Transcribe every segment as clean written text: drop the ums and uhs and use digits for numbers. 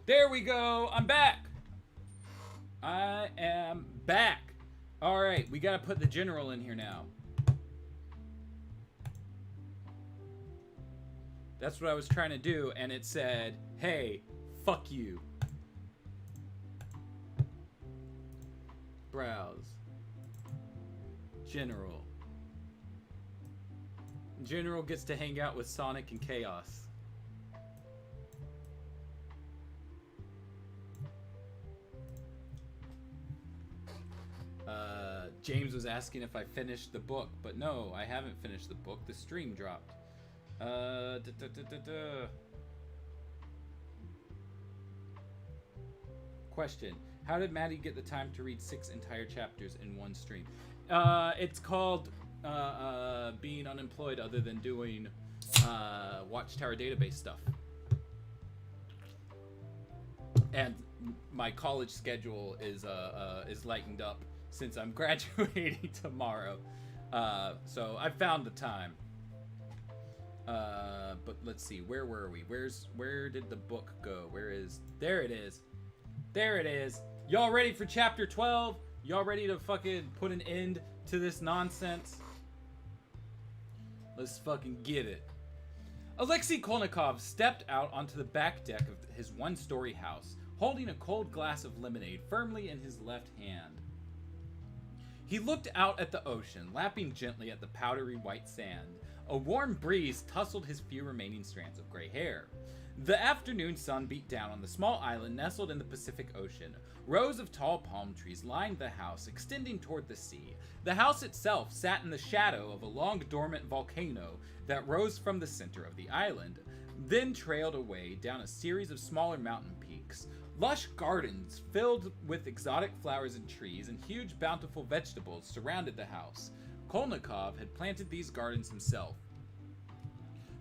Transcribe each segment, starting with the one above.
There we go. I'm back. I am back. All right, we gotta put the general in here now. That's what I was trying to do, and it said, hey, fuck you. Browse. General. General gets to hang out with Sonic and Chaos. James was asking if I finished the book, but no, I haven't finished the book. The stream dropped. Question: how did Maddie get the time to read 6 entire chapters in one stream? It's called being unemployed, other than doing Watchtower database stuff. And my college schedule is lightened up since I'm graduating tomorrow. So I found the time. But let's see, where were we? Where did the book go? There it is. There it is. Y'all ready for chapter 12? Y'all ready to fucking put an end to this nonsense? Let's fucking get it. Alexei Kolnikov stepped out onto the back deck of his one-story house, holding a cold glass of lemonade firmly in his left hand. He looked out at the ocean, lapping gently at the powdery white sand. A warm breeze tousled his few remaining strands of gray hair. The afternoon sun beat down on the small island nestled in the Pacific Ocean. Rows of tall palm trees lined the house, extending toward the sea. The house itself sat in the shadow of a long dormant volcano that rose from the center of the island, then trailed away down a series of smaller mountain peaks. Lush gardens filled with exotic flowers and trees and huge bountiful vegetables surrounded the house. Kolnikov had planted these gardens himself.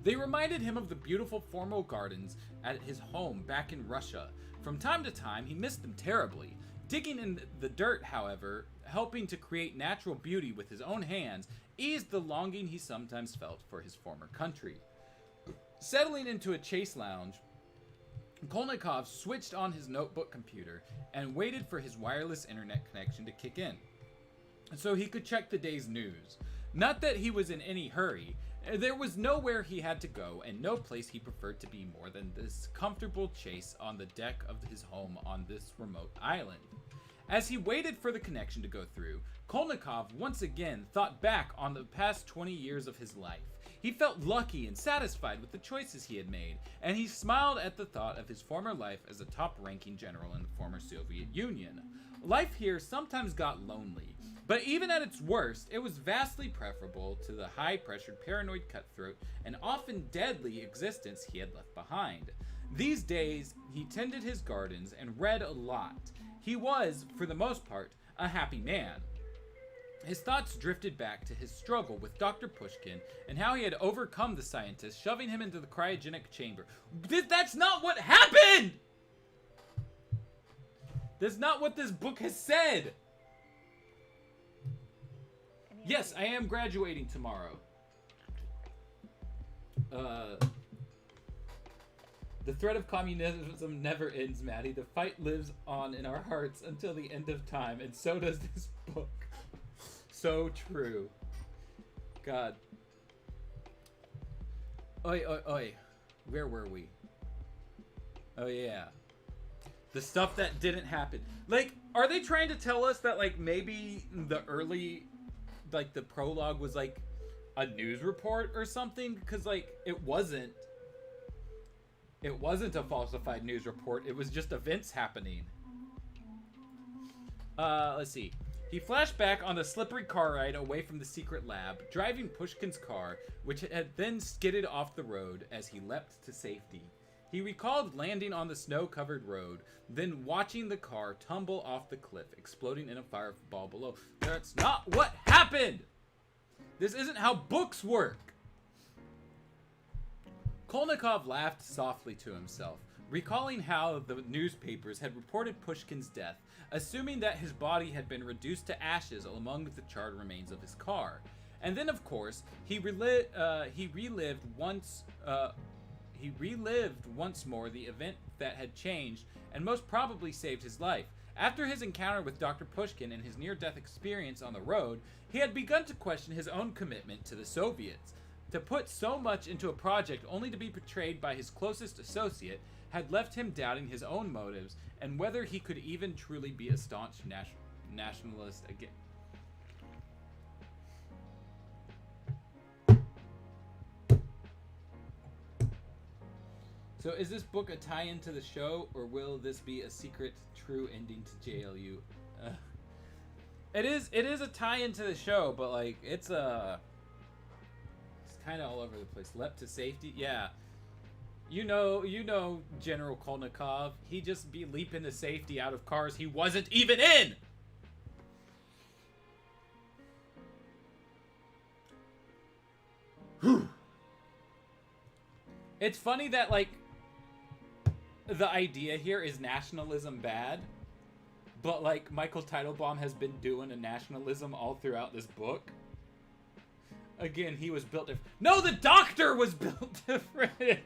They reminded him of the beautiful formal gardens at his home back in Russia. From time to time, he missed them terribly. Digging in the dirt, however, helping to create natural beauty with his own hands, eased the longing he sometimes felt for his former country. Settling into a chase lounge, Kolnikov switched on his notebook computer and waited for his wireless internet connection to kick in, so he could check the day's news. Not that he was in any hurry. There was nowhere he had to go, and no place he preferred to be more than this comfortable chase on the deck of his home on this remote island. As he waited for the connection to go through, Kolnikov once again thought back on the past 20 years of his life. He felt lucky and satisfied with the choices he had made, and he smiled at the thought of his former life as a top-ranking general in the former Soviet Union. Life here sometimes got lonely, but even at its worst, it was vastly preferable to the high-pressured, paranoid cutthroat and often deadly existence he had left behind. These days, he tended his gardens and read a lot. He was, for the most part, a happy man. His thoughts drifted back to his struggle with Dr. Pushkin and how he had overcome the scientist, shoving him into the cryogenic chamber. That's not what happened! That's not what this book has said! Yes, I am graduating tomorrow. The threat of communism never ends, Maddie. The fight lives on in our hearts until the end of time, and so does this book. So true. God. Oi, oi, oi. Where were we? Oh, yeah. The stuff that didn't happen. Like, are they trying to tell us that, like, maybe the early, like, the prologue was, like, a news report or something? Because, like, it wasn't a falsified news report. It was just events happening. Let's see. He flashed back on the slippery car ride away from the secret lab, driving Pushkin's car, which had then skidded off the road as he leapt to safety. He recalled landing on the snow-covered road, then watching the car tumble off the cliff, exploding in a fireball below. That's not what happened! This isn't how books work! Kolnikov laughed softly to himself, recalling how the newspapers had reported Pushkin's death, assuming that his body had been reduced to ashes among the charred remains of his car. And then, of course, he relived once he relived once more the event that had changed and most probably saved his life. After his encounter with Dr. Pushkin and his near-death experience on the road, he had begun to question his own commitment to the Soviets. To put so much into a project only to be betrayed by his closest associate had left him doubting his own motives and whether he could even truly be a staunch nationalist again. So is this book a tie-in to the show, or will this be a secret, true ending to JLU? It is a tie-in to the show, but like it's kind of all over the place. Leapt to safety, yeah. You know, General Kolnikov. He just be leaping to safety out of cars he wasn't even in. It's funny that like. The idea here is nationalism bad, but like Michael Teitelbaum has been doing a nationalism all throughout this book. Again, he was built different. No, the Doctor was built different.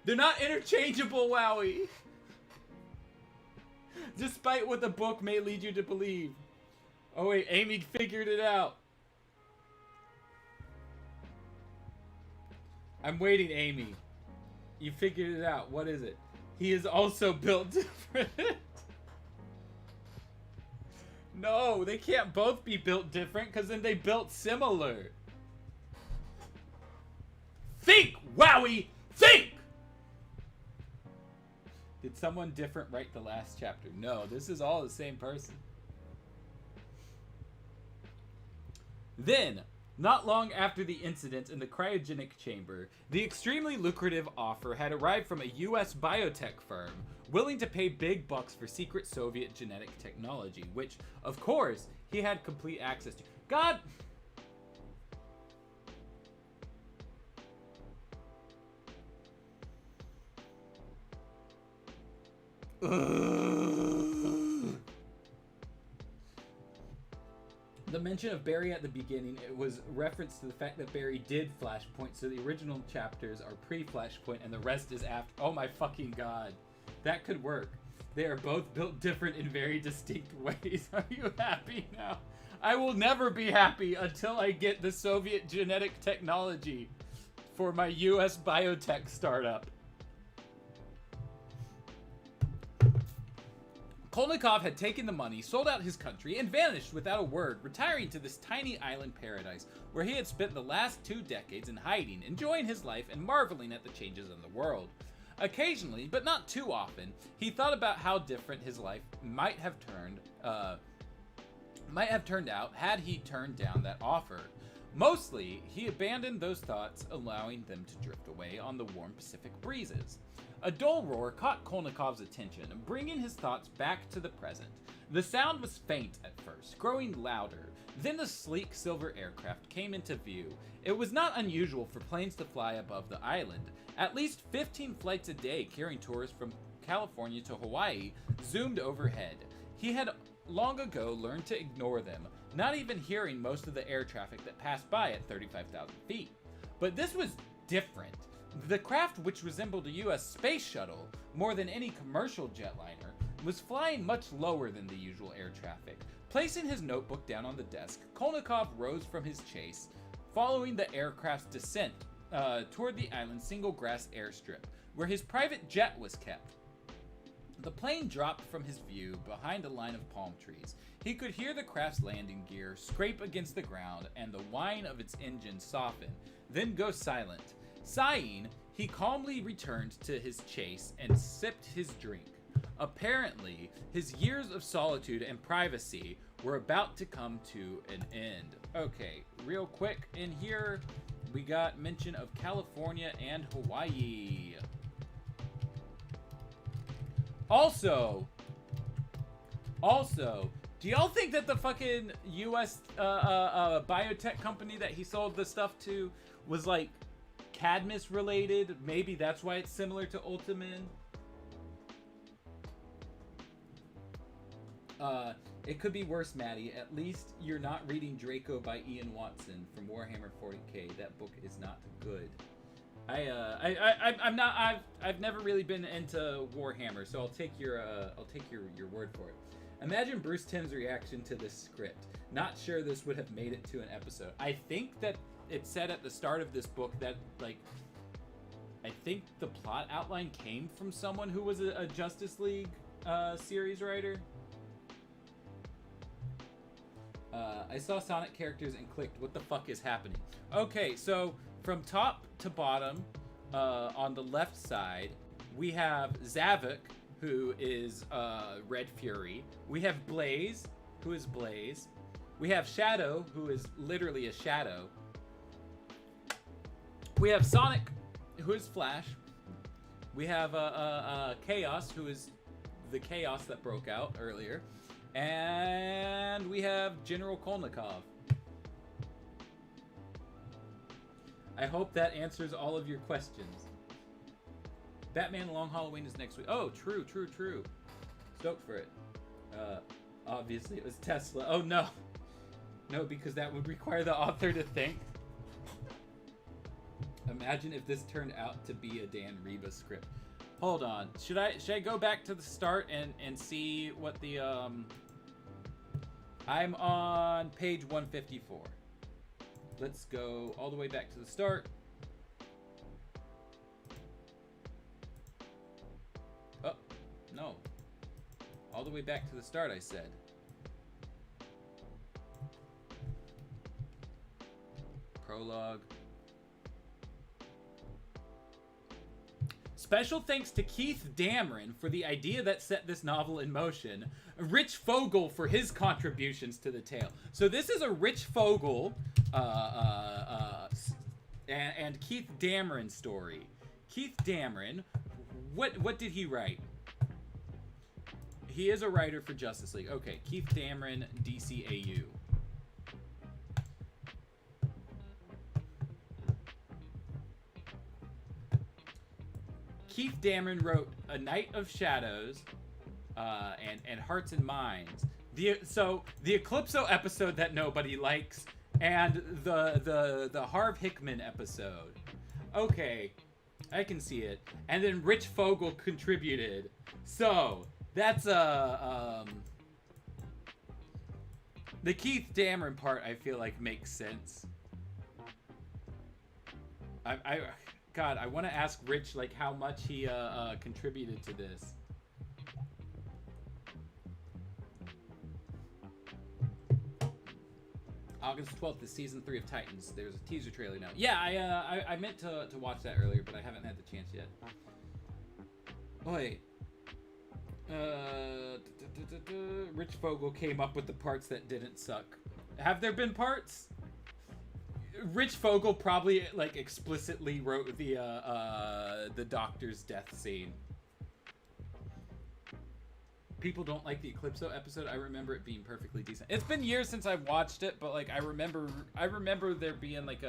They're not interchangeable, Wowie. Despite what the book may lead you to believe. Oh wait, Amy figured it out. I'm waiting, Amy. You figured it out. What is it? He is also built different. No, they can't both be built different because then they built similar. Think, Wowie! Think! Did someone different write the last chapter? No, this is all the same person. Then, not long after the incident in the cryogenic chamber, the extremely lucrative offer had arrived from a U.S. biotech firm willing to pay big bucks for secret Soviet genetic technology, which, of course, he had complete access to. God! The mention of Barry at the beginning, it was reference to the fact that Barry did Flashpoint, so the original chapters are pre-Flashpoint and the rest is after. Oh my fucking god. That could work. They are both built different in very distinct ways. Are you happy now? I will never be happy until I get the Soviet genetic technology for my US biotech startup. Kolnikov had taken the money, sold out his country, and vanished without a word, retiring to this tiny island paradise where he had spent the last 2 decades in hiding, enjoying his life and marveling at the changes in the world. Occasionally, but not too often, he thought about how different his life might have turned out had he turned down that offer. Mostly, he abandoned those thoughts, allowing them to drift away on the warm Pacific breezes. A dull roar caught Kolnikov's attention, bringing his thoughts back to the present. The sound was faint at first, growing louder. Then the sleek silver aircraft came into view. It was not unusual for planes to fly above the island. At least 15 flights a day carrying tourists from California to Hawaii zoomed overhead. He had long ago learned to ignore them, not even hearing most of the air traffic that passed by at 35,000 feet. But this was different. The craft, which resembled a U.S. space shuttle more than any commercial jetliner, was flying much lower than the usual air traffic. Placing his notebook down on the desk, Kolnikov rose from his chase, following the aircraft's descent toward the island's single grass airstrip, where his private jet was kept. The plane dropped from his view behind a line of palm trees. He could hear the craft's landing gear scrape against the ground and the whine of its engine soften, then go silent. Sighing, he calmly returned to his chase and sipped his drink. Apparently, his years of solitude and privacy were about to come to an end. Okay, real quick, in here, we got mention of California and Hawaii. Also, do y'all think that the fucking U.S. biotech company that he sold the stuff to was like Cadmus related? Maybe that's why it's similar to Ultimin. It could be worse, Maddie. At least you're not reading Draco by Ian Watson from Warhammer 40k. That book is not good. I've never really been into Warhammer, so I'll take your word for it. Imagine Bruce Timm's reaction to this script. Not sure this would have made it to an episode. I think that it said at the start of this book that, like, I think the plot outline came from someone who was a Justice League series writer. I saw Sonic characters and clicked, what the fuck is happening? Okay, so from top to bottom, on the left side, we have Zavok, who is Red Fury. We have Blaze, who is Blaze. We have Shadow, who is literally a shadow. We have Sonic, who is Flash. We have Chaos, who is the chaos that broke out earlier. And we have General Kolnikov. I hope that answers all of your questions. Batman Long Halloween is next week. Oh, true. Stoked for it. Obviously it was Tesla. Oh, no. No, because that would require the author to think. Imagine if this turned out to be a Dan Reba script. Hold on. Should I go back to the start and see what the I'm on page 154. Let's go all the way back to the start. Oh, no. All the way back to the start, I said. Prologue. Special thanks to Keith Dameron for the idea that set this novel in motion. Rich Fogel for his contributions to the tale. So this is a Rich Fogel and Keith Dameron story. Keith Dameron, what did he write? He is a writer for Justice League. Okay, Keith Dameron, DCAU. Keith Dameron wrote A Night of Shadows and Hearts and Minds. So the Eclipso episode that nobody likes and the Harv Hickman episode. Okay, I can see it. And then Rich Fogel contributed. So that's the Keith Dameron part I feel like makes sense. God, I want to ask Rich, like, how much he contributed to this. August 12th is season 3 of Titans. There's a teaser trailer now. Yeah, I meant to watch that earlier, but I haven't had the chance yet. Wait. Rich Fogel came up with the parts that didn't suck. Have there been parts? Rich Fogel probably, like, explicitly wrote the Doctor's death scene. People don't like the Eclipso episode. I remember it being perfectly decent. It's been years since I've watched it, but, like, I remember there being, like,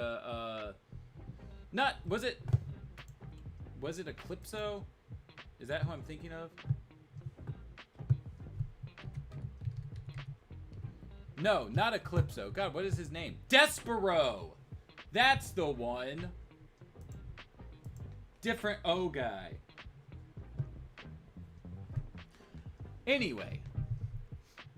was it Eclipso? Is that who I'm thinking of? No, not Eclipso. God, what is his name? Despero! That's the one. Different O guy. Anyway,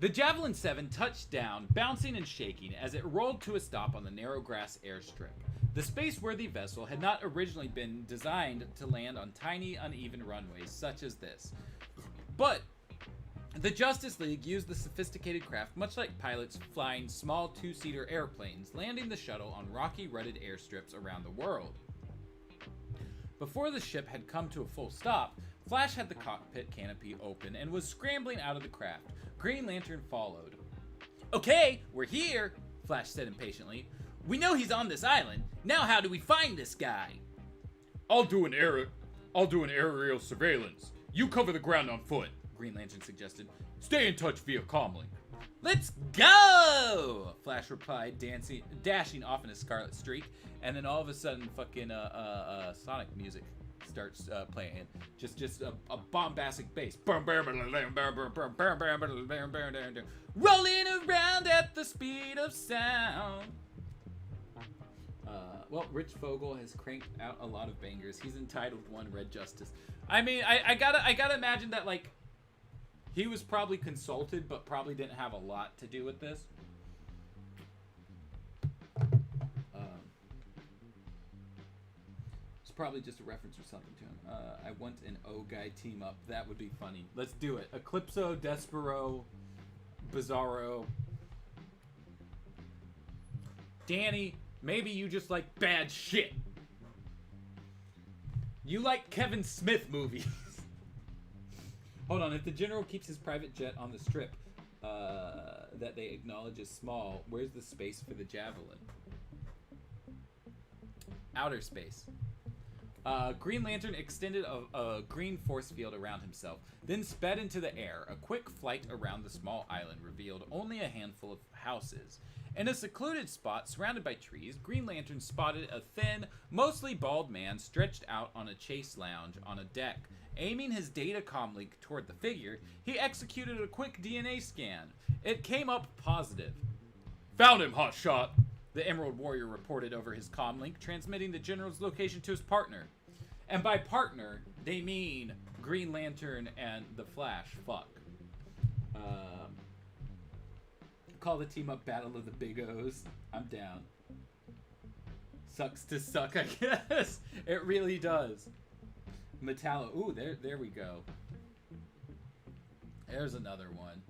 the Javelin 7 touched down, bouncing and shaking as it rolled to a stop on the narrow grass airstrip. The space-worthy vessel had not originally been designed to land on tiny, uneven runways such as this. But the Justice League used the sophisticated craft much like pilots flying small two-seater airplanes, landing the shuttle on rocky, rutted airstrips around the world. Before the ship had come to a full stop, Flash had the cockpit canopy open and was scrambling out of the craft. Green Lantern followed. "Okay, we're here," Flash said impatiently. "We know he's on this island. Now how do we find this guy?" I'll do an aerial surveillance. You cover the ground on foot," Green Lantern suggested. "Stay in touch via comlink." "Let's go!" Flash replied, dashing off in a scarlet streak, and then all of a sudden fucking Sonic music starts playing. Just a bombastic bass. Rolling around at the speed of sound. Well, Rich Fogel has cranked out a lot of bangers. He's entitled one Red Justice. I mean, I gotta imagine that, like, he was probably consulted, but probably didn't have a lot to do with this. It's probably just a reference or something to him. I want an O-Guy team up. That would be funny. Let's do it. Eclipso, Despero, Bizarro. Danny, maybe you just like bad shit. You like Kevin Smith movies. Hold on, if the general keeps his private jet on the strip that they acknowledge is small, where's the space for the Javelin? Outer space. Green Lantern extended a green force field around himself, then sped into the air. A quick flight around the small island revealed only a handful of houses. In a secluded spot surrounded by trees, Green Lantern spotted a thin, mostly bald man stretched out on a chase lounge on a deck. Aiming his data comlink toward the figure, he executed a quick DNA scan. It came up positive. Found him, hotshot! The Emerald Warrior reported over his comlink, transmitting the General's location to his partner. And by partner, they mean Green Lantern and the Flash. Fuck. Call the team up Battle of the Big O's. I'm down. Sucks to suck, I guess. It really does. Metallo. Ooh, there we go. There's another one.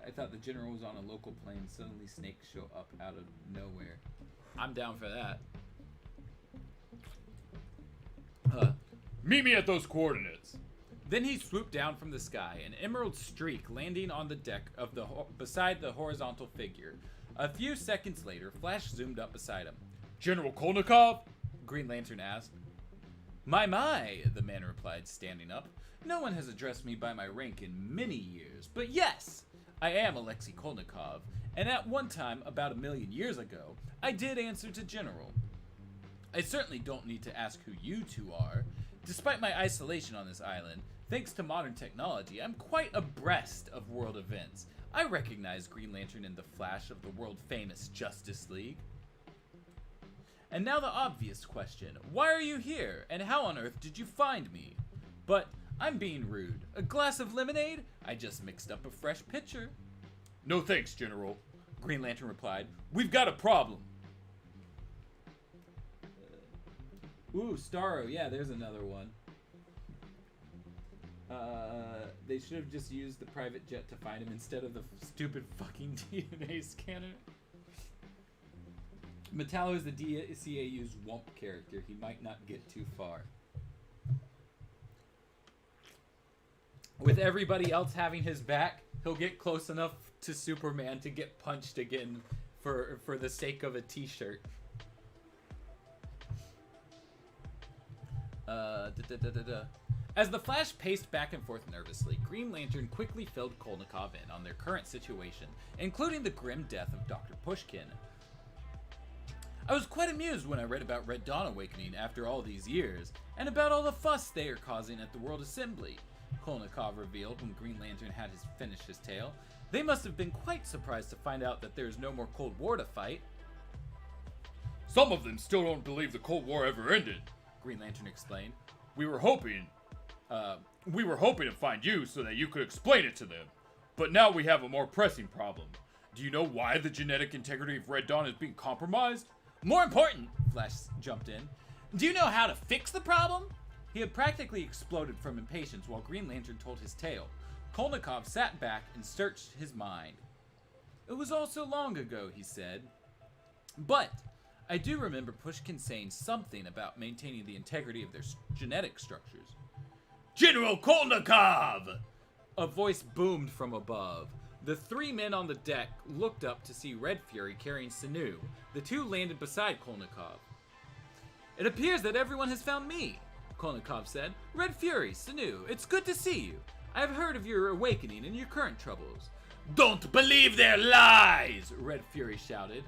I thought the general was on a local plane. Suddenly snakes show up out of nowhere. I'm down for that. Meet me at those coordinates. Then he swooped down from the sky, an emerald streak landing on the deck of beside the horizontal figure. A few seconds later, Flash zoomed up beside him. General Kolnikov? Green Lantern asked. My, the man replied, standing up. No one has addressed me by my rank in many years, but yes, I am Alexei Kolnikov, and at one time, about 1 million years ago, I did answer to General. I certainly don't need to ask who you two are. Despite my isolation on this island, thanks to modern technology, I'm quite abreast of world events. I recognize Green Lantern in the Flash of the world-famous Justice League. And now the obvious question, why are you here, and how on earth did you find me? But I'm being rude. A glass of lemonade? I just mixed up a fresh pitcher. No thanks, General, Green Lantern replied. We've got a problem. Ooh, Starro, yeah, there's another one. They should have just used the private jet to find him instead of the stupid fucking DNA scanner. Metallo is the DCAU's Wump character. He might not get too far. With everybody else having his back, he'll get close enough to Superman to get punched again for the sake of a t-shirt. As the Flash paced back and forth nervously, Green Lantern quickly filled Kolnikov in on their current situation, including the grim death of Dr. Pushkin. I was quite amused when I read about Red Dawn awakening after all these years, and about all the fuss they are causing at the World Assembly, Kolnikov revealed when Green Lantern had finished his tale. They must have been quite surprised to find out that there is no more Cold War to fight. Some of them still don't believe the Cold War ever ended, Green Lantern explained. We were hoping to find you so that you could explain it to them. But now we have a more pressing problem. Do you know why the genetic integrity of Red Dawn is being compromised? More important, Flash jumped in. Do you know how to fix the problem? He had practically exploded from impatience while Green Lantern told his tale. Kolnikov sat back and searched his mind. It was all so long ago, he said. But I do remember Pushkin saying something about maintaining the integrity of their genetic structures. General Kolnikov! A voice boomed from above. The three men on the deck looked up to see Red Fury carrying Sanu. The two landed beside Kolnikov. It appears that everyone has found me, Kolnikov said. Red Fury, Sanu, it's good to see you. I have heard of your awakening and your current troubles. Don't believe their lies, Red Fury shouted.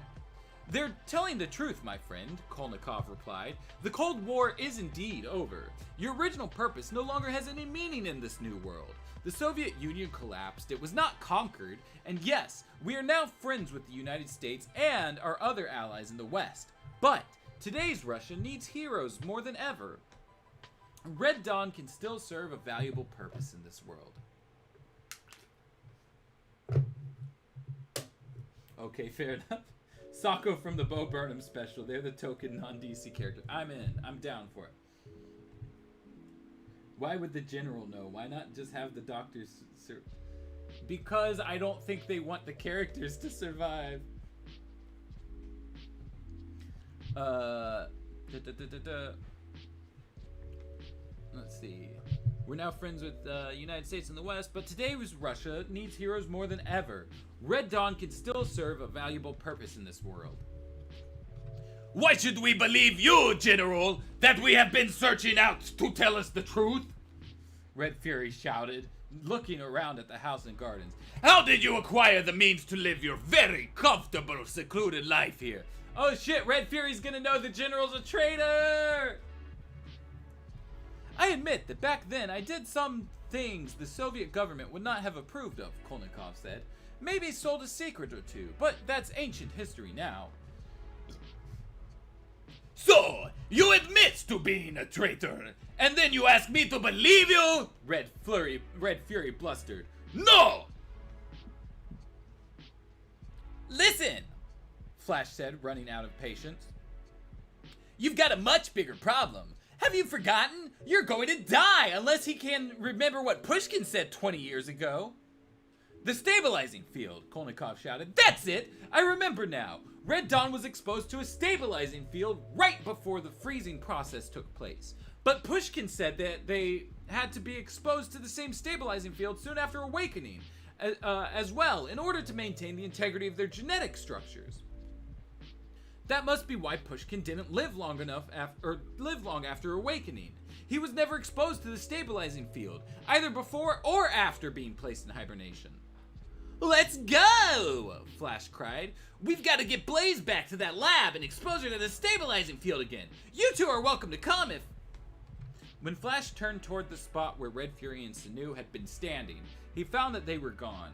They're telling the truth, my friend, Kolnikov replied. The Cold War is indeed over. Your original purpose no longer has any meaning in this new world. The Soviet Union collapsed, it was not conquered, and yes, we are now friends with the United States and our other allies in the West. But today's Russia needs heroes more than ever. Red Dawn can still serve a valuable purpose in this world. Okay, fair enough. Sako from the Bo Burnham special. They're the token non-DC character. I'm in. I'm down for it. Why would the general know? Why not just have the doctors... Because I don't think they want the characters to survive. Let's see. We're now friends with the United States and the West, but today's Russia needs heroes more than ever. Red Dawn can still serve a valuable purpose in this world. Why should we believe you, General, that we have been searching out to tell us the truth? Red Fury shouted, looking around at the house and gardens. How did you acquire the means to live your very comfortable, secluded life here? Oh shit, Red Fury's gonna know the General's a traitor! I admit that back then I did some things the Soviet government would not have approved of, Kolnikov said. Maybe sold a secret or two, but that's ancient history now. So, you admit to being a traitor, and then you ask me to believe you? Red Fury blustered. No! Listen, Flash said, running out of patience. You've got a much bigger problem. Have you forgotten? You're going to die unless he can remember what Pushkin said 20 years ago. The stabilizing field, Kolnikov shouted. That's it! I remember now. Red Dawn was exposed to a stabilizing field right before the freezing process took place. But Pushkin said that they had to be exposed to the same stabilizing field soon after awakening, as well, in order to maintain the integrity of their genetic structures. That must be why Pushkin didn't live long after awakening. He was never exposed to the stabilizing field, either before or after being placed in hibernation. Let's go! Flash cried. We've got to get Blaze back to that lab and expose her to the stabilizing field again. You two are welcome to come if... When Flash turned toward the spot where Red Fury and Sanu had been standing, he found that they were gone.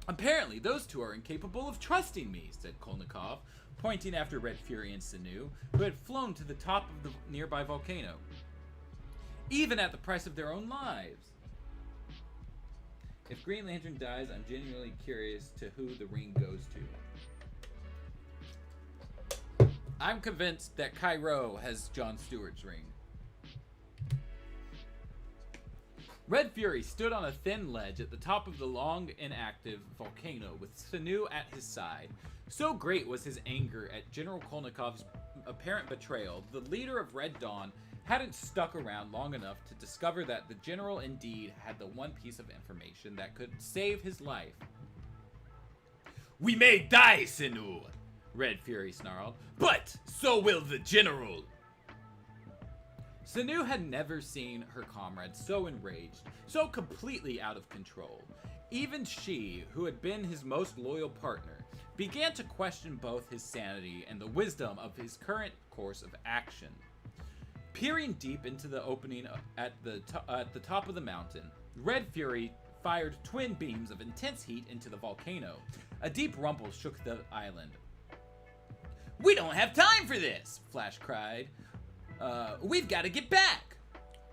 Apparently, those two are incapable of trusting me, said Kolnikov, pointing after Red Fury and Sanu, who had flown to the top of the nearby volcano. Even at the price of their own lives. If Green Lantern dies, I'm genuinely curious to who the ring goes to. I'm convinced that Cairo has Jon Stewart's ring. Red Fury stood on a thin ledge at the top of the long inactive volcano with Sanu at his side. So great was his anger at General Kolnikov's apparent betrayal, the leader of Red Dawn hadn't stuck around long enough to discover that the general indeed had the one piece of information that could save his life. We may die, Sanu, Red Fury snarled, but so will the general. Sanu had never seen her comrade so enraged, so completely out of control. Even she, who had been his most loyal partner, began to question both his sanity and the wisdom of his current course of action. Peering deep into the opening at the top of the mountain, Red Fury fired twin beams of intense heat into the volcano. A deep rumble shook the island. We don't have time for this, Flash cried. We've got to get back.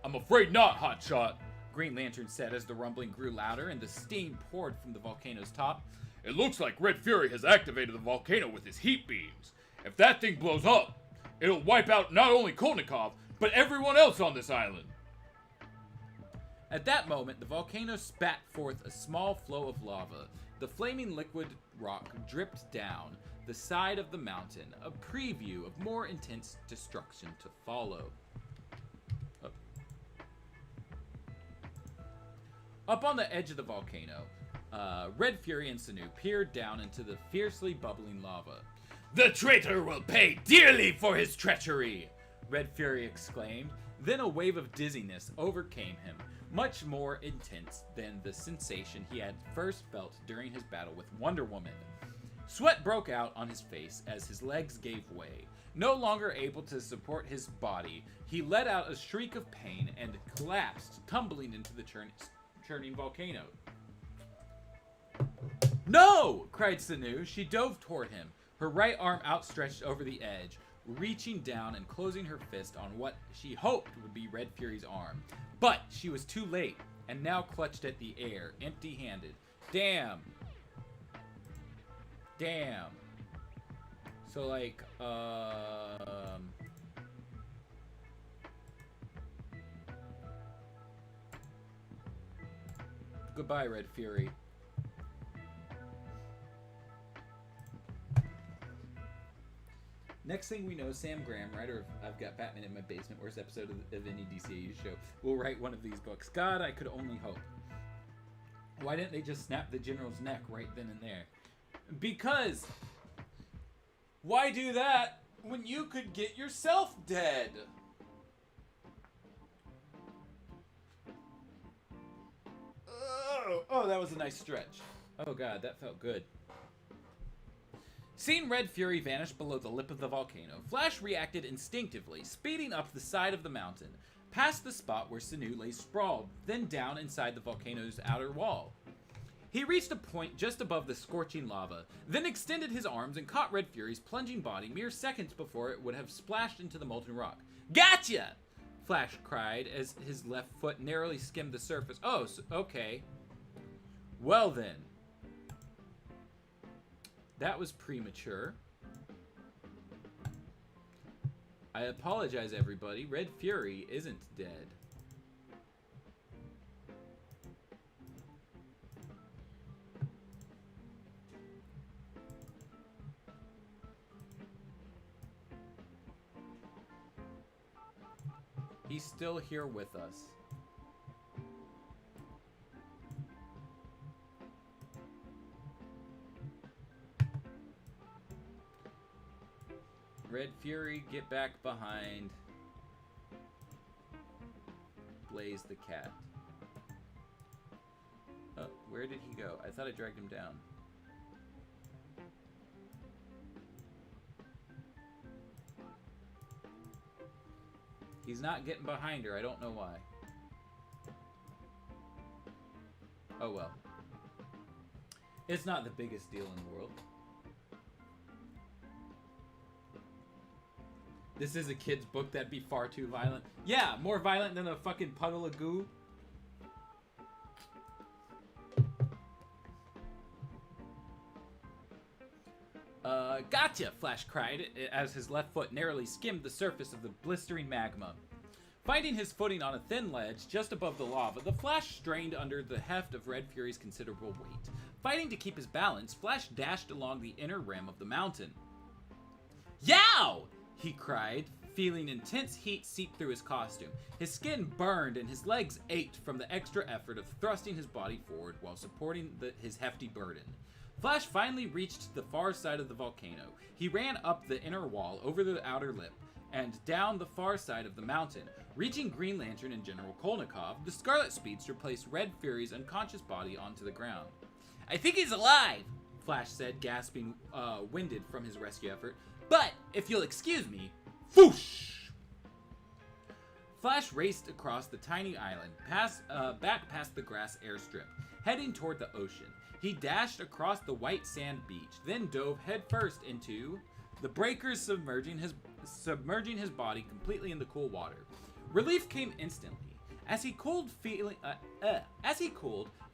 I'm afraid not, Hotshot, Green Lantern said as the rumbling grew louder and the steam poured from the volcano's top. It looks like Red Fury has activated the volcano with his heat beams. If that thing blows up, it'll wipe out not only Kolnikov, but everyone else on this island. At that moment, the volcano spat forth a small flow of lava. The flaming liquid rock dripped down the side of the mountain, a preview of more intense destruction to follow. Up on the edge of the volcano, Red Fury and Sanu peered down into the fiercely bubbling lava. The traitor will pay dearly for his treachery, Red Fury exclaimed. Then a wave of dizziness overcame him, much more intense than the sensation he had first felt during his battle with Wonder Woman. Sweat broke out on his face as his legs gave way. No longer able to support his body, he let out a shriek of pain and collapsed, tumbling into the churning volcano. No! Cried Sanu. She dove toward him. her right arm outstretched over the edge, reaching down and closing her fist on what she hoped would be Red Fury's arm. But she was too late, and now clutched at the air, empty-handed. Damn. Damn. So, like, goodbye, Red Fury. Next thing we know, Sam Graham, writer of I've Got Batman in My Basement, worst episode of any DCAU show, will write one of these books. God, I could only hope. Why didn't they just snap the General's neck right then and there? Because, why do that when you could get yourself dead? Oh, that was a nice stretch. Oh God, that felt good. Seeing Red Fury vanish below the lip of the volcano, Flash reacted instinctively, speeding up the side of the mountain, past the spot where Sanu lay sprawled, then down inside the volcano's outer wall. He reached a point just above the scorching lava, then extended his arms and caught Red Fury's plunging body mere seconds before it would have splashed into the molten rock. Gotcha! Flash cried as his left foot narrowly skimmed the surface. Oh, okay. Well then. That was premature. I apologize, everybody. Red Fury isn't dead. He's still here with us. Red Fury, get back behind Blaze the cat. Oh, where did he go? I thought I dragged him down. He's not getting behind her. I don't know why. Oh well. It's not the biggest deal in the world. This is a kid's book. That'd be far too violent. Yeah, more violent than a fucking puddle of goo. Gotcha! Flash cried as his left foot narrowly skimmed the surface of the blistering magma. Finding his footing on a thin ledge just above the lava, the Flash strained under the heft of Red Fury's considerable weight. Fighting to keep his balance, Flash dashed along the inner rim of the mountain. Yow! He cried, feeling intense heat seep through his costume. His skin burned and his legs ached from the extra effort of thrusting his body forward while supporting his hefty burden. Flash finally reached the far side of the volcano. He ran up the inner wall, over the outer lip, and down the far side of the mountain. Reaching Green Lantern and General Kolnikov, the Scarlet Speedster placed Red Fury's unconscious body onto the ground. I think he's alive, Flash said, gasping, winded from his rescue effort. But, if you'll excuse me, whoosh! Flash raced across the tiny island, back past the grass airstrip, heading toward the ocean. He dashed across the white sand beach, then dove headfirst into the breakers, submerging his body completely in the cool water. Relief came instantly. As he cooled,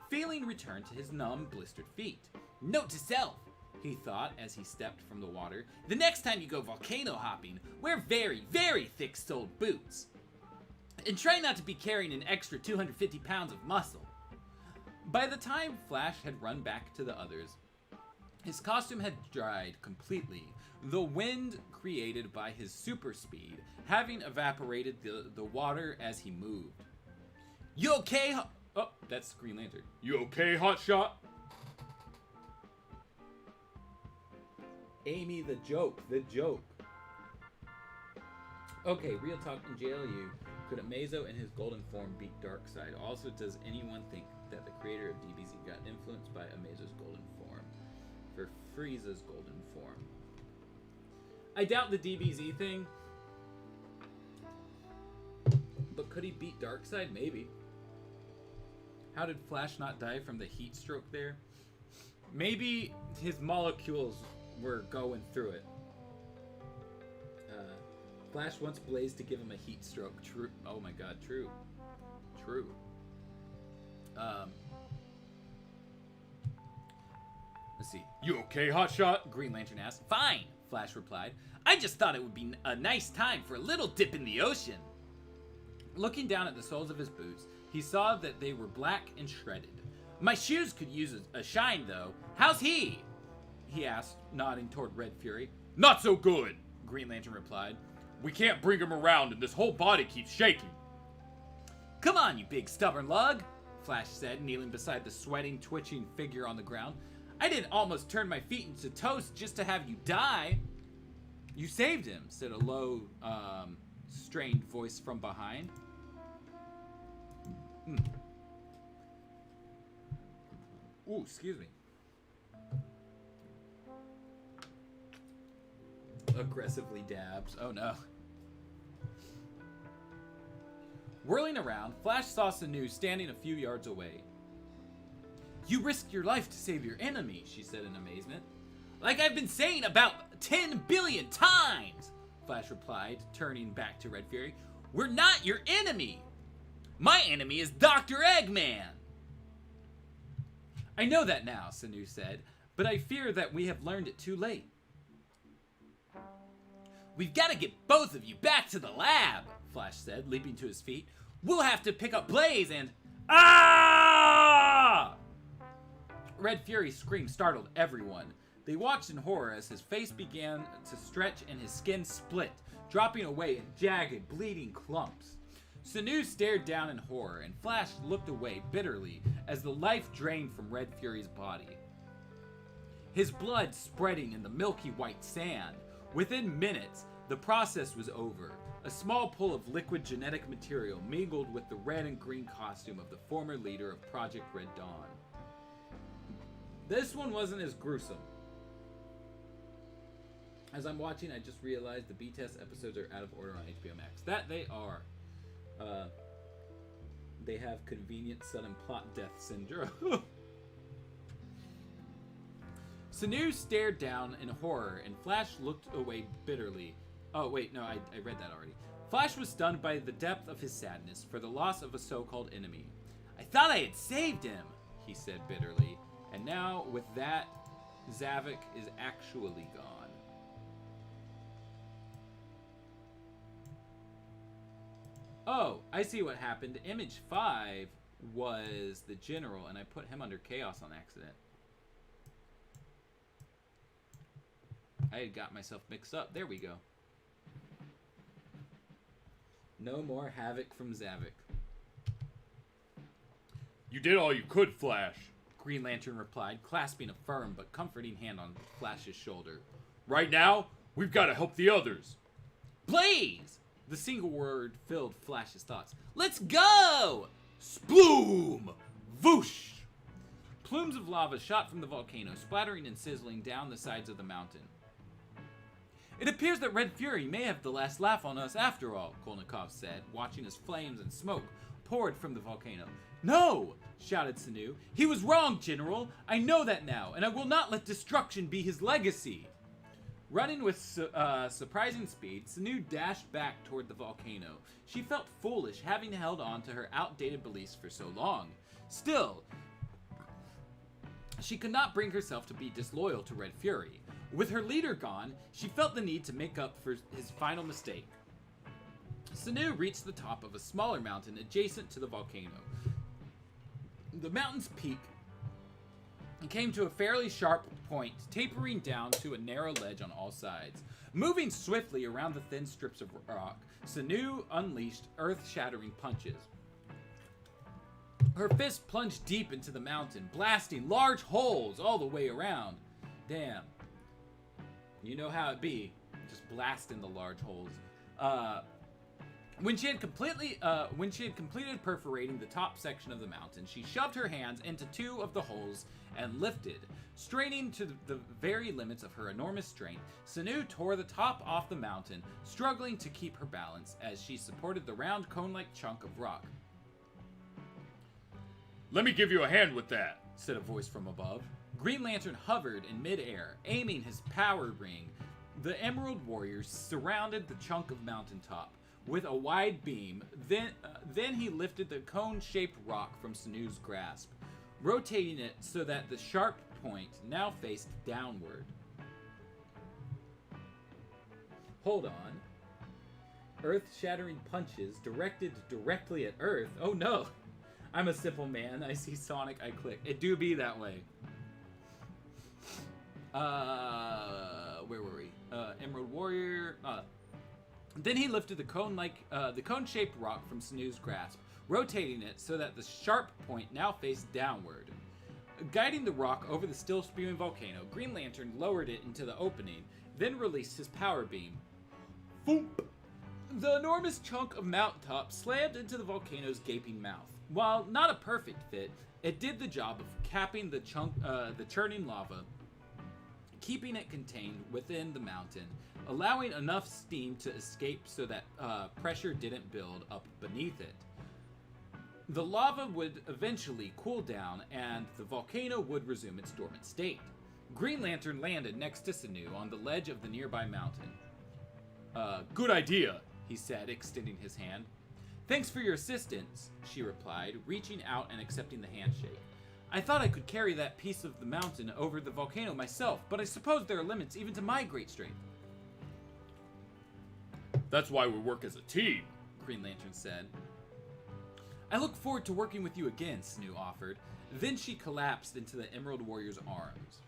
feeling returned to his numb, blistered feet. Note to self, he thought as he stepped from the water. The next time you go volcano hopping, wear very, very thick-soled boots. And try not to be carrying an extra 250 pounds of muscle. By the time Flash had run back to the others, his costume had dried completely, the wind created by his super speed having evaporated the water as he moved. You okay? Oh, that's Green Lantern. You okay, Hotshot? Amy, the joke. Okay, real talk in JLU. Could Amazo in his golden form beat Darkseid? Also, does anyone think that the creator of DBZ got influenced by Amazo's golden form for Frieza's golden form? I doubt the DBZ thing. But could he beat Darkseid? Maybe. How did Flash not die from the heat stroke there? Maybe his molecules we're going through it. Flash once blazed to give him a heat stroke. True. Oh my god, true. True. Let's see. You okay, Hotshot? Green Lantern asked. Fine, Flash replied. I just thought it would be a nice time for a little dip in the ocean. Looking down at the soles of his boots, he saw that they were black and shredded. My shoes could use a shine, though. How's he? He asked, nodding toward Red Fury. Not so good, Green Lantern replied. We can't bring him around and this whole body keeps shaking. Come on, you big stubborn lug, Flash said, kneeling beside the sweating, twitching figure on the ground. I didn't almost turn my feet into toast just to have you die. You saved him, said a low, strained voice from behind. Ooh, excuse me. Aggressively dabs. Oh no. Whirling around, Flash saw Sanu standing a few yards away. You risked your life to save your enemy, she said in amazement. Like I've been saying about 10 billion times, Flash replied, turning back to Red Fury. We're not your enemy. My enemy is Dr. Eggman. I know that now, Sanu said, but I fear that we have learned it too late. We've got to get both of you back to the lab, Flash said, leaping to his feet. We'll have to pick up Blaze and... Ah! Red Fury's scream startled everyone. They watched in horror as his face began to stretch and his skin split, dropping away in jagged, bleeding clumps. Sanu stared down in horror, and Flash looked away bitterly as the life drained from Red Fury's body. His blood spreading in the milky white sand. Within minutes, the process was over. A small pool of liquid genetic material mingled with the red and green costume of the former leader of Project Red Dawn. This one wasn't as gruesome. As I'm watching, I just realized the B-Test episodes are out of order on HBO Max. That they are. They have convenient sudden plot death syndrome. Sanu stared down in horror, and Flash looked away bitterly. Oh, wait, no, I read that already. Flash was stunned by the depth of his sadness for the loss of a so-called enemy. I thought I had saved him, he said bitterly. And now, with that, Zavik is actually gone. Oh, I see what happened. Image 5 was the general, and I put him under chaos on accident. I had got myself mixed up. There we go. No more havoc from Zavik. You did all you could, Flash, Green Lantern replied, clasping a firm but comforting hand on Flash's shoulder. Right now, we've got to help the others. Blaze! The single word filled Flash's thoughts. Let's go! Sploom! Voosh! Plumes of lava shot from the volcano, splattering and sizzling down the sides of the mountain. It appears that Red Fury may have the last laugh on us after all, Kolnikov said, watching as flames and smoke poured from the volcano. No! Shouted Sanu. He was wrong, General. I know that now, and I will not let destruction be his legacy. Running with surprising speed, Sanu dashed back toward the volcano. She felt foolish, having held on to her outdated beliefs for so long. Still, she could not bring herself to be disloyal to Red Fury. With her leader gone, she felt the need to make up for his final mistake. Sanu reached the top of a smaller mountain adjacent to the volcano. The mountain's peak came to a fairly sharp point, tapering down to a narrow ledge on all sides. Moving swiftly around the thin strips of rock, Sanu unleashed earth-shattering punches. Her fist plunged deep into the mountain, blasting large holes all the way around. Damn. You know how it be. Just blasting the large holes. When she had completed perforating the top section of the mountain, she shoved her hands into two of the holes and lifted. Straining to the very limits of her enormous strength, Sanu tore the top off the mountain, struggling to keep her balance as she supported the round cone-like chunk of rock. Let me give you a hand with that, said a voice from above. Green Lantern hovered in midair, aiming his power ring. The Emerald Warriors surrounded the chunk of mountaintop with a wide beam. Then he lifted the cone-shaped rock from Sanu's grasp, rotating it so that the sharp point now faced downward. Hold on. Earth-shattering punches directed directly at Earth. Oh no! I'm a simple man. I see Sonic, I click. It do be that way. Where were we? Emerald Warrior. Then he lifted the cone-shaped rock from Sanu's grasp, rotating it so that the sharp point now faced downward. Guiding the rock over the still-spewing volcano, Green Lantern lowered it into the opening, then released his power beam. Boop! The enormous chunk of mountaintop slammed into the volcano's gaping mouth. While not a perfect fit, it did the job of capping the churning lava, keeping it contained within the mountain, allowing enough steam to escape so that pressure didn't build up beneath it. The lava would eventually cool down, and the volcano would resume its dormant state. Green Lantern landed next to Sanu on the ledge of the nearby mountain. Good idea, he said, extending his hand. Thanks for your assistance, she replied, reaching out and accepting the handshake. I thought I could carry that piece of the mountain over the volcano myself, but I suppose there are limits even to my great strength. That's why we work as a team, Green Lantern said. I look forward to working with you again, Sanu offered. Then she collapsed into the Emerald Warrior's arms.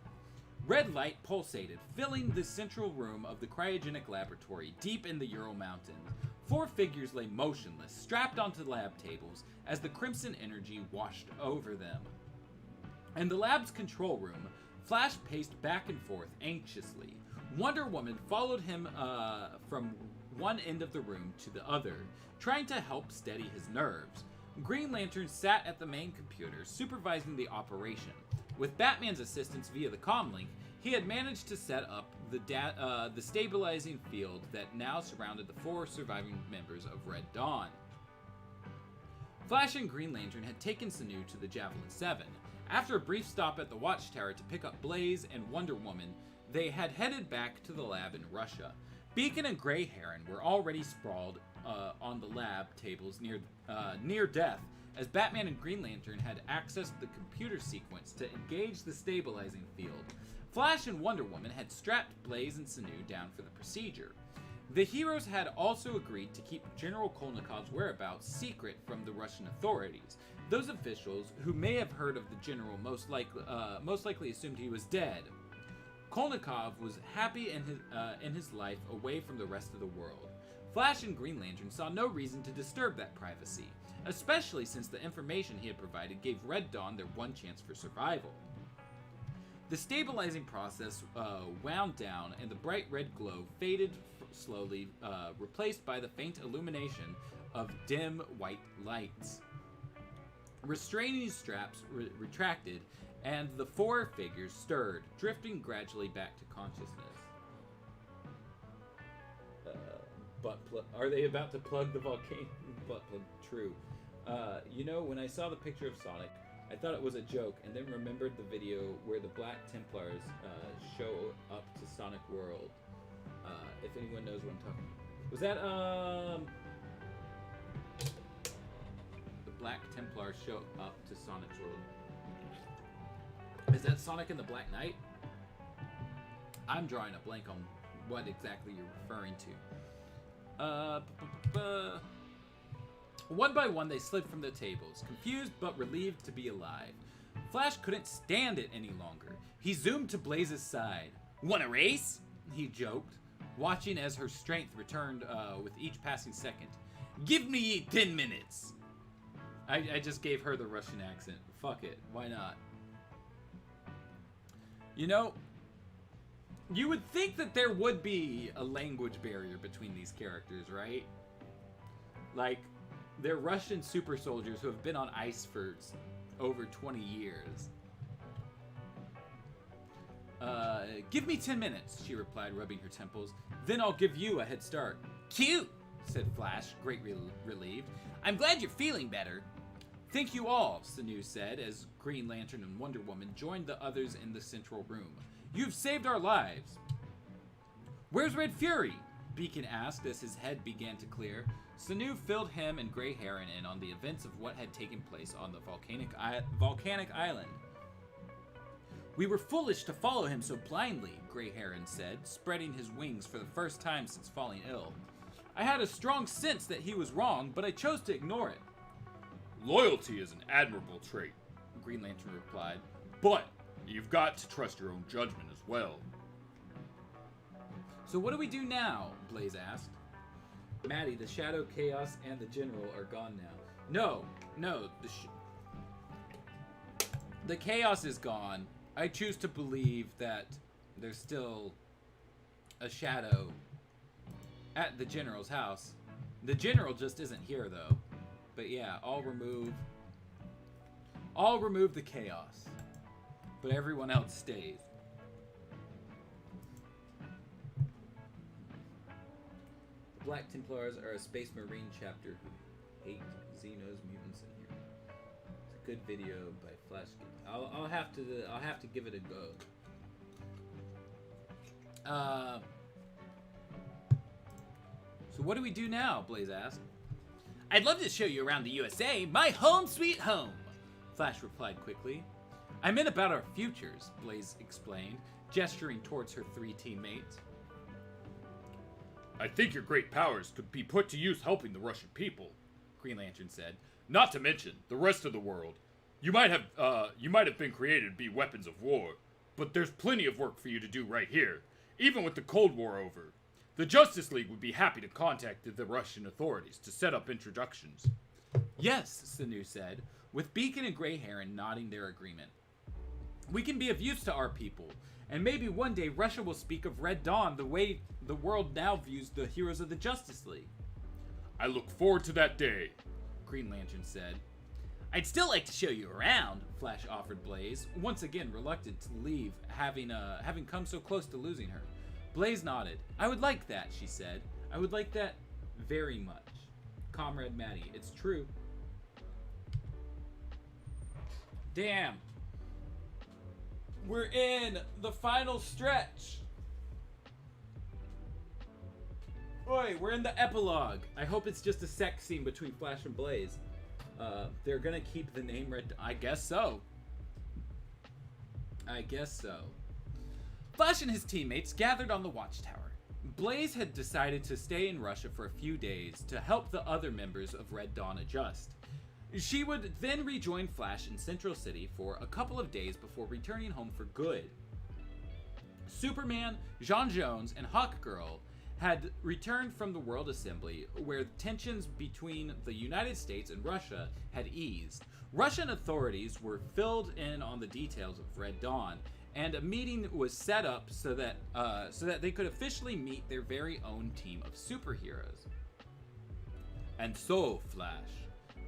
Red light pulsated, filling the central room of the cryogenic laboratory deep in the Ural Mountains. 4 figures lay motionless, strapped onto lab tables, as the crimson energy washed over them. In the lab's control room, Flash paced back and forth anxiously. Wonder Woman followed him from one end of the room to the other, trying to help steady his nerves. Green Lantern sat at the main computer, supervising the operation. With Batman's assistance via the comlink, he had managed to set up the stabilizing field that now surrounded the 4 surviving members of Red Dawn. Flash and Green Lantern had taken Sanu to the Javelin 7. After a brief stop at the Watchtower to pick up Blaze and Wonder Woman, they had headed back to the lab in Russia. Beacon and Grey Heron were already sprawled on the lab tables near death, as Batman and Green Lantern had accessed the computer sequence to engage the stabilizing field. Flash and Wonder Woman had strapped Blaze and Sanu down for the procedure. The heroes had also agreed to keep General Kolnikov's whereabouts secret from the Russian authorities. Those officials, who may have heard of the general, most likely assumed he was dead. Kolnikov was happy in his life away from the rest of the world. Flash and Green Lantern saw no reason to disturb that privacy, especially since the information he had provided gave Red Dawn their one chance for survival. The stabilizing process wound down, and the bright red glow faded slowly, replaced by the faint illumination of dim white lights. Restraining straps retracted, and the 4 figures stirred, drifting gradually back to consciousness. Are they about to plug the volcano? Butt plug, true. When I saw the picture of Sonic, I thought it was a joke, and then remembered the video where the Black Templars show up to Sonic World. If anyone knows what I'm talking about. Was that, the Black Templars show up to Sonic's World? Is that Sonic and the Black Knight? I'm drawing a blank on what exactly you're referring to. One by one, they slid from the tables, confused but relieved to be alive. Flash couldn't stand it any longer. He zoomed to Blaze's side. "Want a race?" he joked, watching as her strength returned with each passing second. "Give me 10 minutes." I just gave her the Russian accent. Fuck it. Why not? You would think that there would be a language barrier between these characters, right? Like, they're Russian super soldiers who have been on ice for over 20 years. Give me 10 minutes, she replied, rubbing her temples. Then I'll give you a head start. Cute, said Flash, greatly relieved. I'm glad you're feeling better. Thank you all, Sanu said as Green Lantern and Wonder Woman joined the others in the central room. You've saved our lives. Where's Red Fury? Beacon asked as his head began to clear. Sanu filled him and Grey Heron in on the events of what had taken place on the volcanic island. We were foolish to follow him so blindly, Grey Heron said, spreading his wings for the first time since falling ill. I had a strong sense that he was wrong, but I chose to ignore it. Loyalty is an admirable trait, Green Lantern replied, but you've got to trust your own judgment as well. So what do we do now? Blaze asked. Maddie, the Shadow, Chaos, and the General are gone now. No, the Chaos is gone. I choose to believe that there's still a Shadow at the General's house. The General just isn't here, though. But yeah, I'll remove the Chaos. But everyone else stays. The Black Templars are a Space Marine chapter who hate Xenos mutants in here. It's a good video by Flash. I'll have to give it a go. So what do we do now? Blaze asked. I'd love to show you around the USA, my home sweet home, Flash replied quickly. I meant about our futures, Blaze explained, gesturing towards her three teammates. I think your great powers could be put to use helping the Russian people, Green Lantern said. Not to mention the rest of the world. You might have been created to be weapons of war, but there's plenty of work for you to do right here, even with the Cold War over. The Justice League would be happy to contact the Russian authorities to set up introductions. Yes, Sanu said, with Beacon and Grey Heron nodding their agreement. We can be of use to our people, and maybe one day Russia will speak of Red Dawn the way the world now views the heroes of the Justice League. I look forward to that day, Green Lantern said. I'd still like to show you around, Flash offered Blaze, once again reluctant to leave, having come so close to losing her. Blaze nodded. I would like that, she said. I would like that very much. Comrade Maddie, it's true. Damn. We're in the final stretch. Oi, we're in the epilogue. I hope it's just a sex scene between Flash and Blaze. They're gonna keep the name Red. I guess so. Flash and his teammates gathered on the watchtower. Blaze had decided to stay in Russia for a few days to help the other members of Red Dawn adjust. She would then rejoin Flash in Central City for a couple of days before returning home for good. Superman, J'onn J'onzz, and Hawkgirl had returned from the World Assembly, where tensions between the United States and Russia had eased. Russian authorities were filled in on the details of Red Dawn, and a meeting was set up so that they could officially meet their very own team of superheroes. And so, Flash,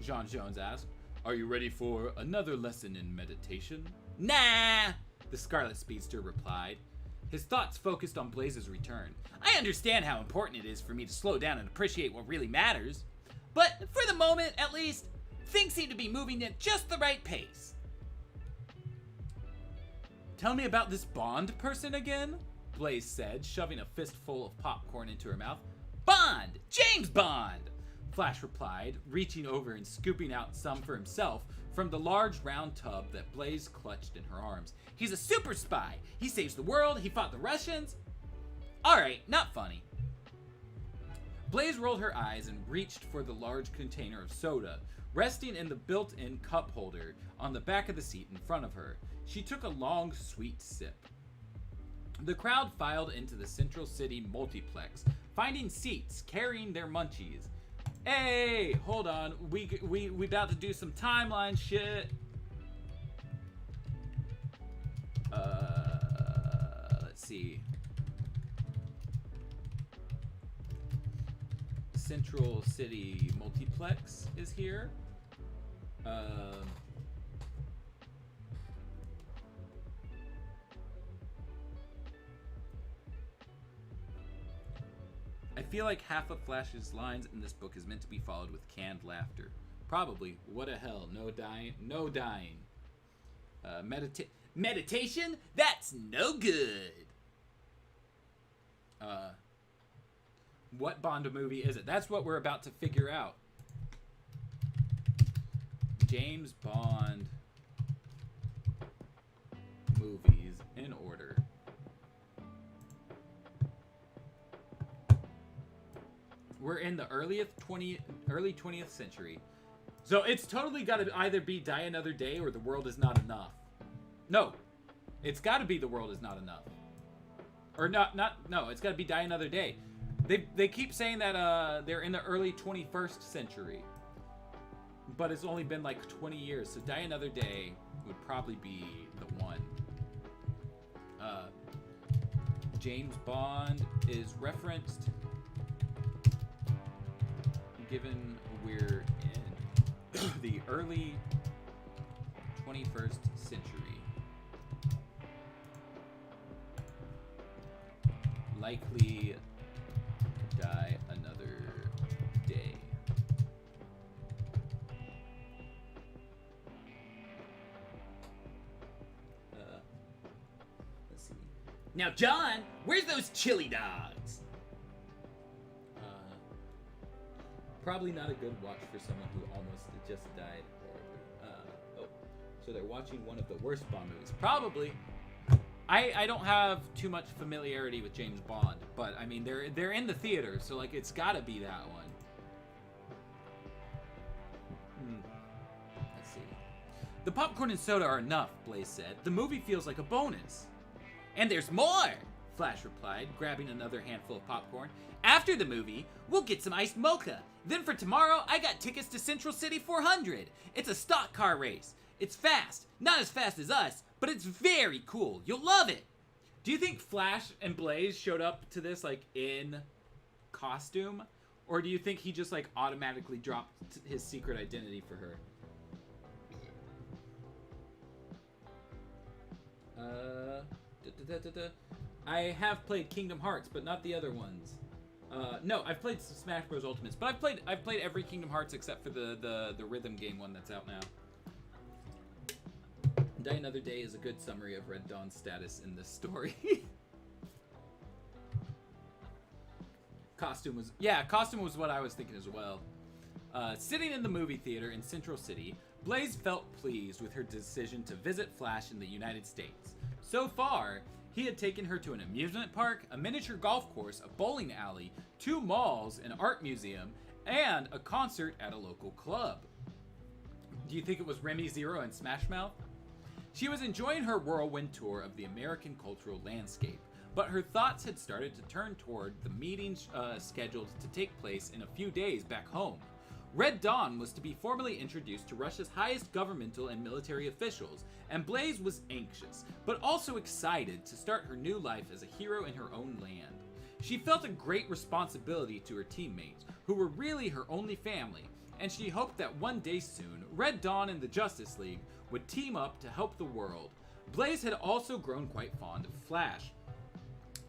J'onn J'onzz asked, are you ready for another lesson in meditation? Nah, the Scarlet Speedster replied. His thoughts focused on Blaze's return. I understand how important it is for me to slow down and appreciate what really matters. But for the moment, at least, things seem to be moving at just the right pace. Tell me about this Bond person again? Blaze said, shoving a fistful of popcorn into her mouth. Bond! James Bond! Flash replied, reaching over and scooping out some for himself from the large round tub that Blaze clutched in her arms. He's a super spy. He saves the world. He fought the Russians. All right, not funny. Blaze rolled her eyes and reached for the large container of soda, resting in the built-in cup holder on the back of the seat in front of her. She took a long, sweet sip. The crowd filed into the Central City multiplex, finding seats, carrying their munchies. Hey, hold on. We about to do some timeline shit. Let's see. Central City multiplex is here. I feel like half of Flash's lines in this book is meant to be followed with canned laughter. Probably. What a hell. No dying. No dying. Meditation? That's no good. What Bond movie is it? That's what we're about to figure out. James Bond movies in order. We're in the early 20th century. So it's totally got to either be Die Another Day or The World Is Not Enough. No. It's got to be The World Is Not Enough. Or no, it's got to be Die Another Day. They keep saying that they're in the early 21st century. But it's only been like 20 years, so Die Another Day would probably be the one. James Bond is referenced, given we're in the early 21st century. Likely Die Another Day. Let's see. Now, John, where's those chili dogs? Probably not a good watch for someone who almost just died horribly. So they're watching one of the worst Bond movies. Probably. I don't have too much familiarity with James Bond, but I mean they're in the theater, so like it's gotta be that one. Let's see. The popcorn and soda are enough, Blaze said. The movie feels like a bonus. And there's more, Flash replied, grabbing another handful of popcorn. After the movie, we'll get some iced mocha. Then for tomorrow, I got tickets to Central City 400. It's a stock car race. It's fast. Not as fast as us, but it's very cool. You'll love it. Do you think Flash and Blaze showed up to this like in costume? Or do you think he just like automatically dropped his secret identity for her? I have played Kingdom Hearts, but not the other ones. No, I've played Smash Bros. Ultimates, but I've played every Kingdom Hearts except for the rhythm game one that's out now. Die Another Day is a good summary of Red Dawn's status in this story. Costume was what I was thinking as well. Sitting in the movie theater in Central City, Blaze felt pleased with her decision to visit Flash in the United States. So far, he had taken her to an amusement park, a miniature golf course, a bowling alley, 2 malls, an art museum, and a concert at a local club. Do you think it was Remy Zero and Smash Mouth? She was enjoying her whirlwind tour of the American cultural landscape, but her thoughts had started to turn toward the meetings scheduled to take place in a few days back home. Red Dawn was to be formally introduced to Russia's highest governmental and military officials, and Blaze was anxious, but also excited to start her new life as a hero in her own land. She felt a great responsibility to her teammates, who were really her only family, and she hoped that one day soon, Red Dawn and the Justice League would team up to help the world. Blaze had also grown quite fond of Flash,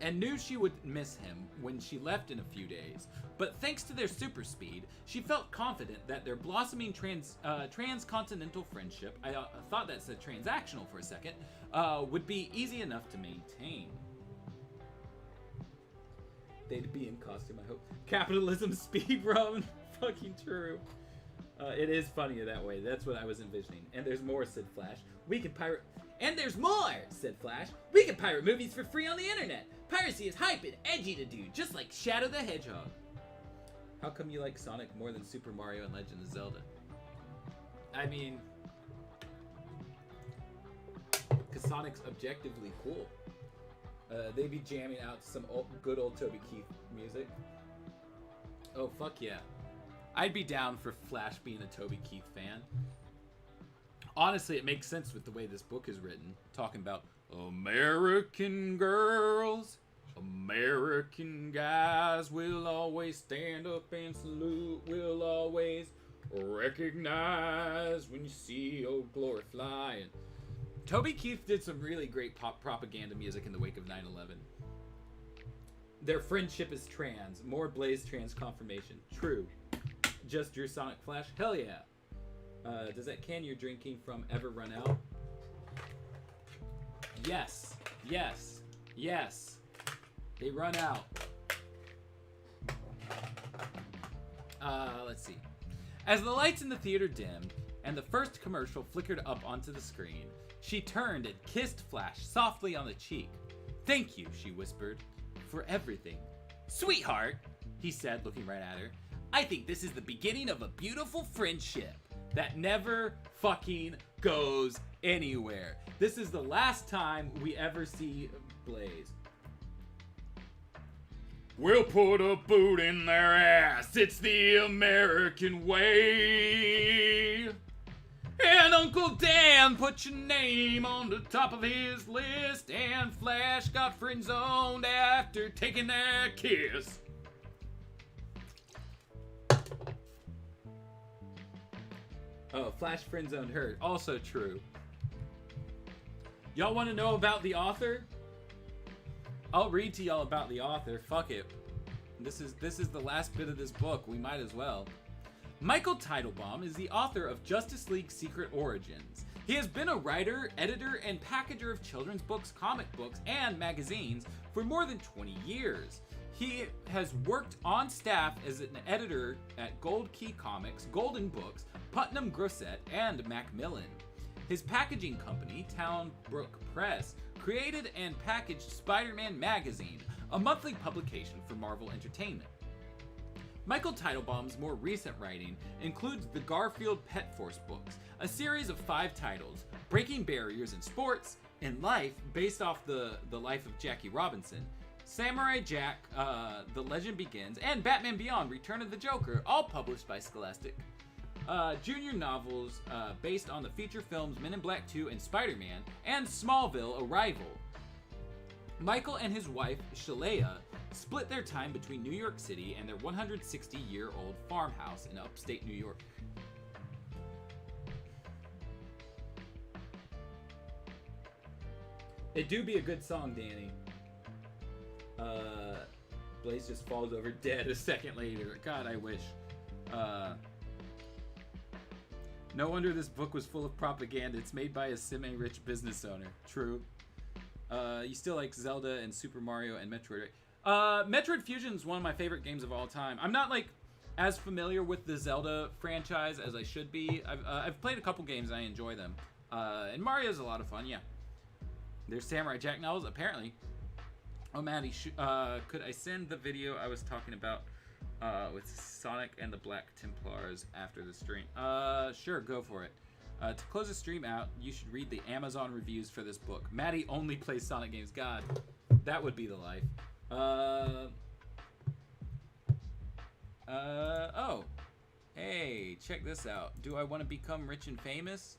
and knew she would miss him when she left in a few days. But thanks to their super speed, she felt confident that their blossoming transcontinental friendship, I thought that said transactional for a second, would be easy enough to maintain. They'd be in costume, I hope. Capitalism speed run. Fucking true. It is funnier that way. That's what I was envisioning. And there's more, said Flash. We can pirate... And there's more, said Flash. We can pirate movies for free on the internet. Piracy is hype and edgy to do, just like Shadow the Hedgehog. How come you like Sonic more than Super Mario and Legend of Zelda? I mean... because Sonic's objectively cool. They be jamming out some good old Toby Keith music. Oh, fuck yeah. I'd be down for Flash being a Toby Keith fan. Honestly, it makes sense with the way this book is written. Talking about American girls, American guys will always stand up and salute, will always recognize when you see old glory flying. Toby Keith did some really great pop propaganda music in the wake of 9/11. Their friendship is trans. More Blaze trans confirmation. True. Just drew Sonic Flash? Hell yeah. Does that can you're drinking from ever run out? Yes. Yes. Yes. They run out. Let's see. As the lights in the theater dimmed and the first commercial flickered up onto the screen, she turned and kissed Flash softly on the cheek. "Thank you," she whispered, "for everything." "Sweetheart," he said, looking right at her, "I think this is the beginning of a beautiful friendship that never fucking goes anywhere." This is the last time we ever see Blaze. "We'll put a boot in their ass. It's the American way. And Uncle Dan put your name on the top of his list, and Flash got friend-zoned after taking that kiss." Oh, Flash friend-zoned her. Also true. Y'all want to know about the author? I'll read to y'all about the author. Fuck it. This is the last bit of this book. We might as well. Michael Teitelbaum is the author of Justice League Secret Origins. He has been a writer, editor, and packager of children's books, comic books, and magazines for more than 20 years. He has worked on staff as an editor at Gold Key Comics, Golden Books, Putnam Grosset, and Macmillan. His packaging company, Townbrook Press, created and packaged Spider-Man Magazine, a monthly publication for Marvel Entertainment. Michael Teitelbaum's more recent writing includes the Garfield Pet Force books, a series of 5 titles, breaking barriers in sports, in life, based off the life of Jackie Robinson, Samurai Jack, The Legend Begins, and Batman Beyond, Return of the Joker, all published by Scholastic. Junior novels based on the feature films Men in Black 2 and Spider-Man, and Smallville: Arrival. Michael and his wife, Shalea, split their time between New York City and their 160-year-old farmhouse in upstate New York. It do be a good song, Danny. Blaze just falls over dead a second later. God, I wish. No wonder this book was full of propaganda. It's made by a semi-rich business owner. True. You still like Zelda and Super Mario and Metroid, right? Metroid Fusion is one of my favorite games of all time. I'm not like as familiar with the Zelda franchise as I should be. I've played a couple games and I enjoy them. And Mario's a lot of fun, yeah. There's Samurai Jack novels, apparently. Oh, Maddie, could I send the video I was talking about with Sonic and the Black Templars after the stream? Sure, go for it. To close the stream out, you should read the Amazon reviews for this book. Maddie only plays Sonic games. God, that would be the life. Oh. Hey, check this out. Do I want to become rich and famous?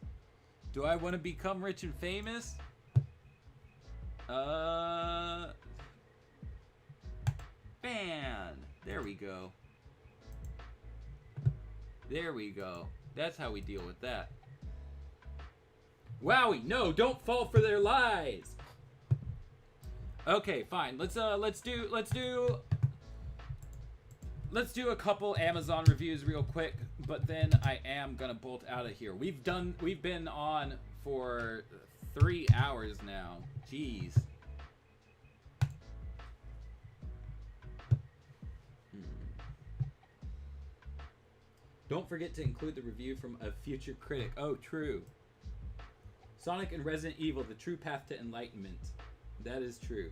Do I want to become rich and famous? Fan. There we go. There we go. That's how we deal with that. Wowie, no, don't fall for their lies. Okay, fine. Let's do a couple Amazon reviews real quick, but then I am gonna bolt out of here. We've been on for 3 hours now. Jeez. Don't forget to include the review from a future critic. Oh, true. Sonic and Resident Evil, the true path to enlightenment. That is true.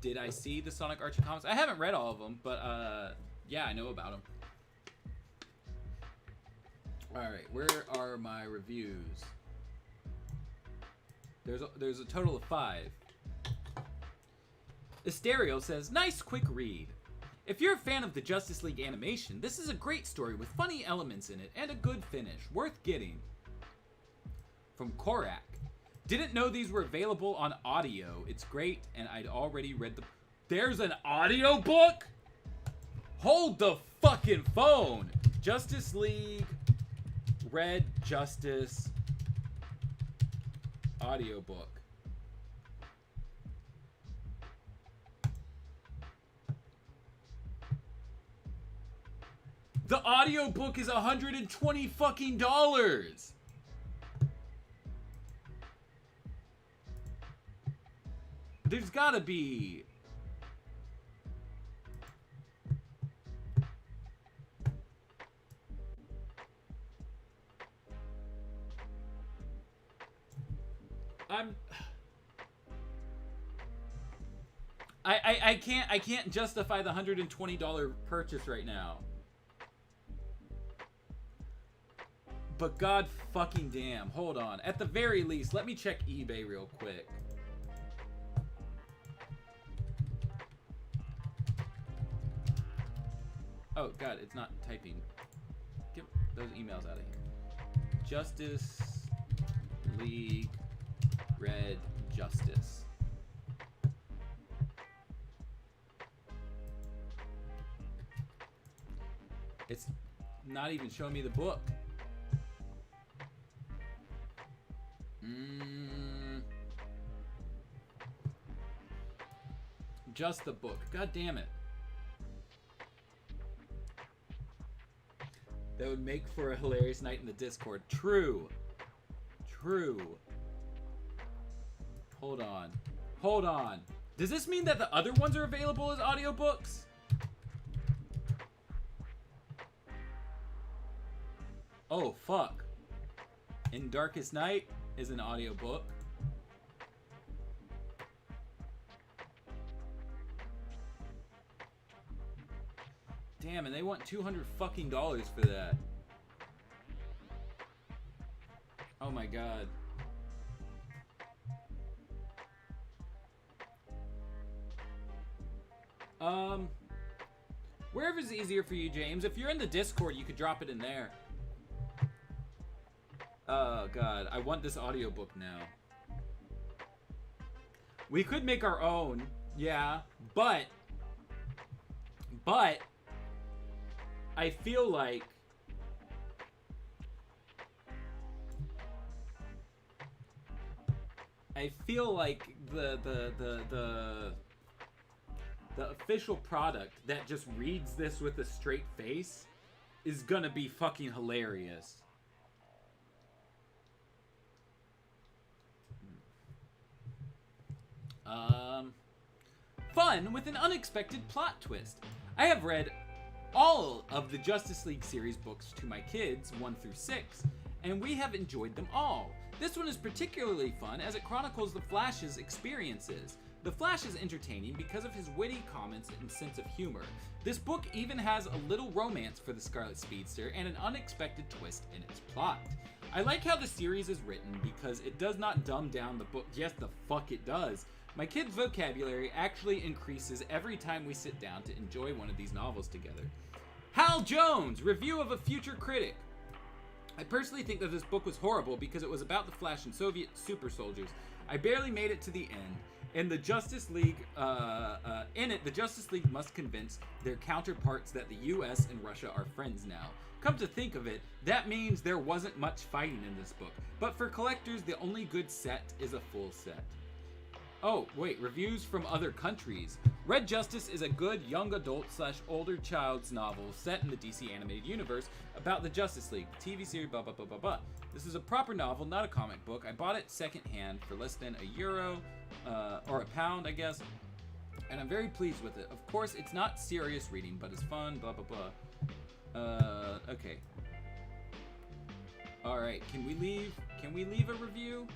Did I see the Sonic Archie comics? I haven't read all of them, but yeah, I know about them. Alright, where are my reviews? There's a total of 5. Estereo says, nice quick read. If you're a fan of the Justice League animation, this is a great story with funny elements in it and a good finish. Worth getting. From Korak. Didn't know these were available on audio. It's great, and I'd already read the... There's an audio book? Hold the fucking phone! Justice League... Red Justice... audiobook. The audiobook is $120 fucking dollars. There's gotta be. I can't justify the $120 purchase right now. But god fucking damn, hold on. At the very least, let me check eBay real quick. Oh god, it's not typing. Get those emails out of here. Justice League Red Justice. It's not even showing me the book. Just the book. God damn it. That would make for a hilarious night in the Discord. True. True. Hold on. Hold on. Does this mean that the other ones are available as audiobooks? Oh, fuck. In Darkest Night is an audiobook. Damn, and they want $200 fucking dollars for that. Oh my god. Wherever's easier for you, James. If you're in the Discord, you could drop it in there. Oh god, I want this audiobook now. We could make our own, yeah, but I feel like the official product that just reads this with a straight face is gonna be fucking hilarious. Fun with an unexpected plot twist. I have read all of the Justice League series books to my kids, 1 through 6, and we have enjoyed them all. This one is particularly fun as it chronicles the Flash's experiences. The Flash is entertaining because of his witty comments and sense of humor. This book even has a little romance for the Scarlet Speedster and an unexpected twist in its plot. I like how the series is written because it does not dumb down the book. Yes, the fuck it does. My kids' vocabulary actually increases every time we sit down to enjoy one of these novels together. Hal Jones, review of a future critic. I personally think that this book was horrible because it was about the Flash and Soviet super soldiers. I barely made it to the end. In the Justice League, the Justice League must convince their counterparts that the US and Russia are friends now. Come to think of it, that means there wasn't much fighting in this book. But for collectors, the only good set is a full set. Oh, wait, reviews from other countries. Red Justice is a good young adult / older child's novel set in the DC animated universe about the Justice League, TV series, blah, blah, blah, blah, blah. This is a proper novel, not a comic book. I bought it secondhand for less than €1, or £1, I guess, and I'm very pleased with it. Of course, it's not serious reading, but it's fun, blah, blah, blah. Okay. Alright, can we leave a review?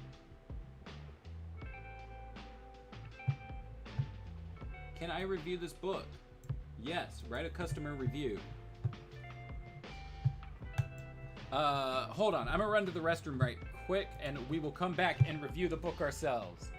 Can I review this book? Yes, write a customer review. Hold on, I'm gonna run to the restroom right quick, and we will come back and review the book ourselves.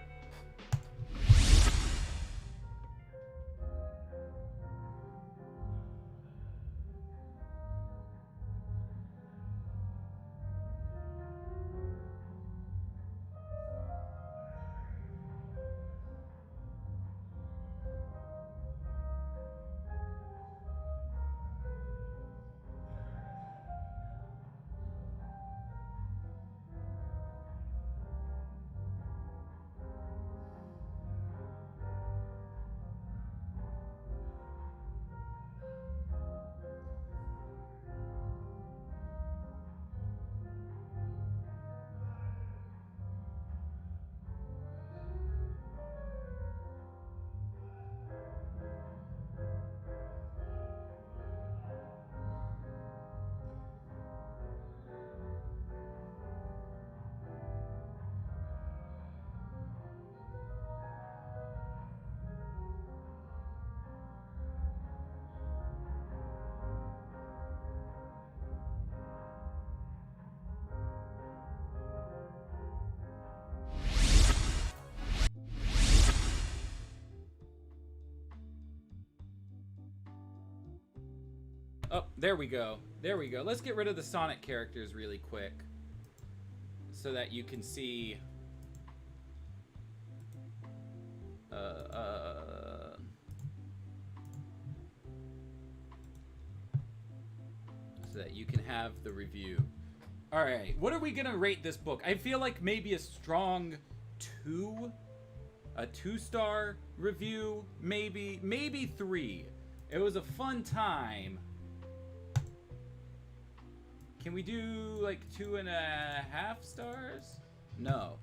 Oh, there we go. There we go. Let's get rid of the Sonic characters really quick so that you can see so that you can have the review. All right, what are we gonna rate this book? I feel like maybe a strong 2, a 2-star review, maybe 3. It was a fun time. Can we do like 2.5 stars? No.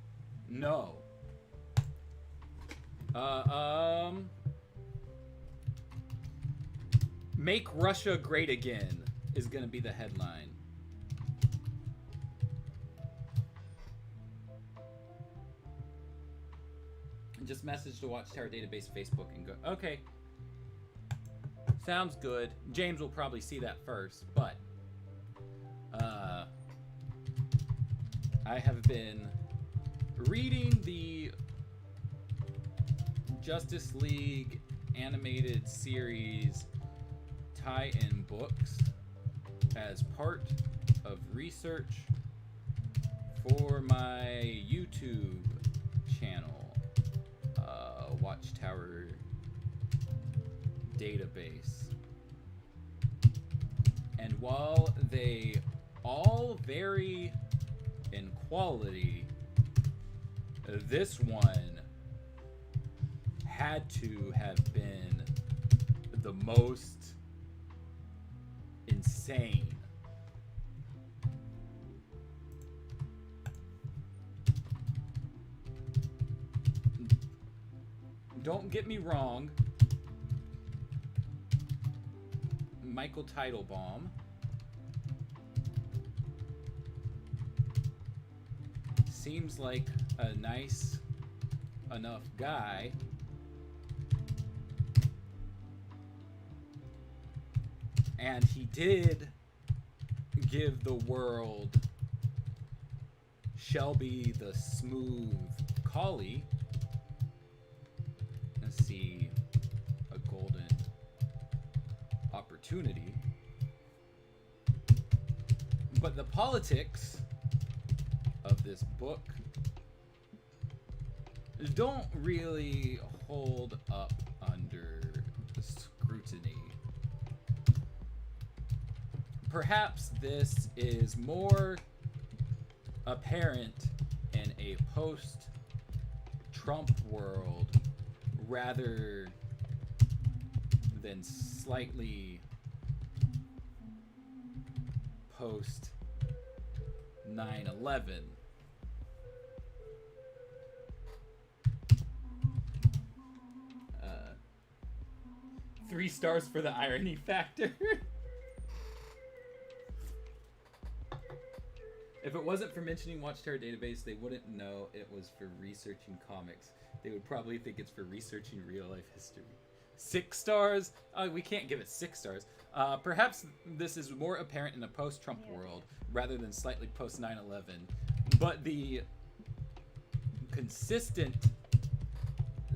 Make Russia Great Again is gonna be the headline. Just message the Watchtower Database Facebook and go, okay. Sounds good. James will probably see that first, but I have been reading the Justice League animated series tie-in books as part of research for my YouTube channel, Watchtower Database. And while they all vary in quality, this one had to have been the most insane. Don't get me wrong, Michael Teitelbaum seems like a nice enough guy. And he did give the world Shelby the Smooth Collie. Let's see, a golden opportunity. But the politics of this book don't really hold up under scrutiny. Perhaps this is more apparent in a post-Trump world rather than slightly post 9/11. 3 stars for the irony factor. If it wasn't for mentioning Watchtower Database, they wouldn't know it was for researching comics. They would probably think it's for researching real life history. 6 stars? We can't give it 6 stars. Perhaps this is more apparent in a post-Trump world rather than slightly post 9/11. But the consistent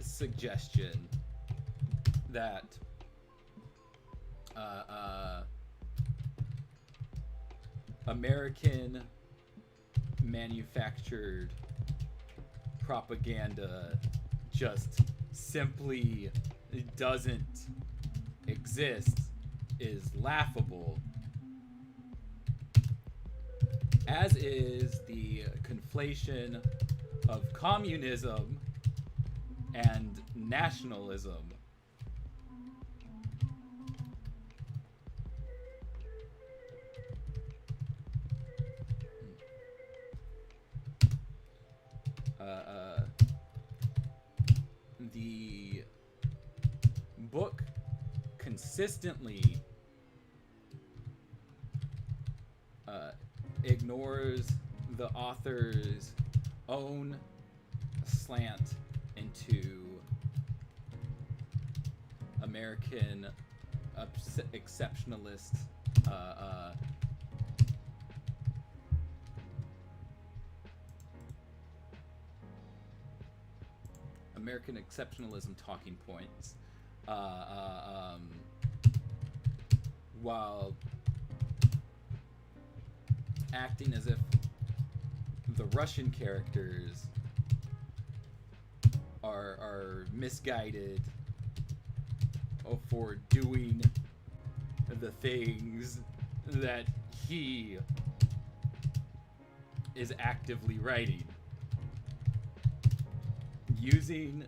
suggestion that American manufactured propaganda just simply doesn't exist is laughable, as is the conflation of communism and nationalism. The book consistently ignores the author's own slant into American exceptionalist American exceptionalism talking points, while acting as if the Russian characters are misguided for doing the things that he is actively writing. Using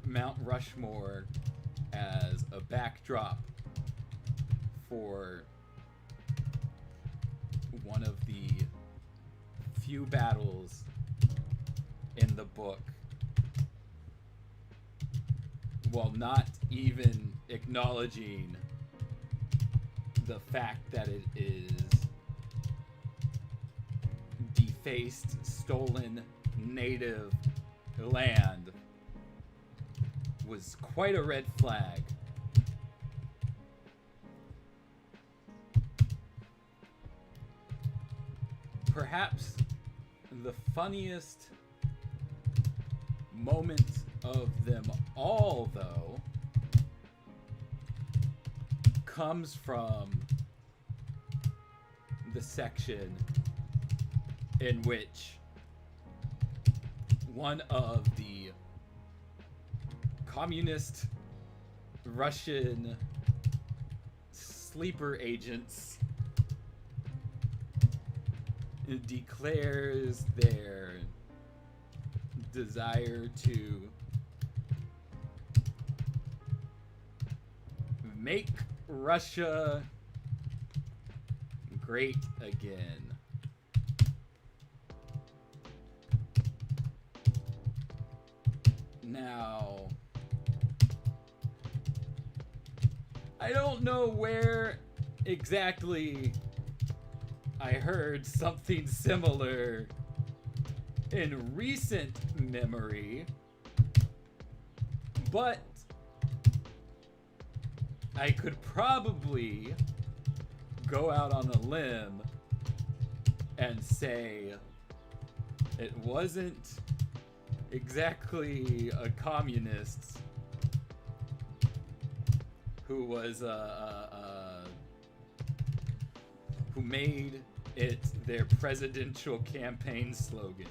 Mount Rushmore as a backdrop for one of the few battles in the book, while not even acknowledging the fact that it is defaced, stolen, native land, was quite a red flag. Perhaps the funniest moment of them all, though, comes from the section in which one of the communist Russian sleeper agents declares their desire to make Russia great again. Now, I don't know where exactly I heard something similar in recent memory, but I could probably go out on a limb and say it wasn't exactly a communist who was who made it their presidential campaign slogan.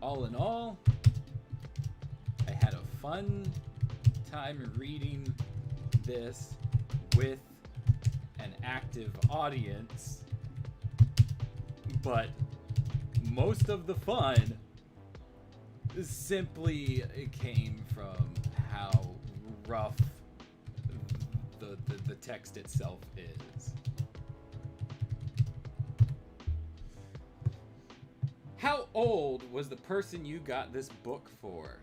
All in all, I had a fun time reading this with an active audience, but most of the fun simply came from how rough the text itself is. How old was the person you got this book for?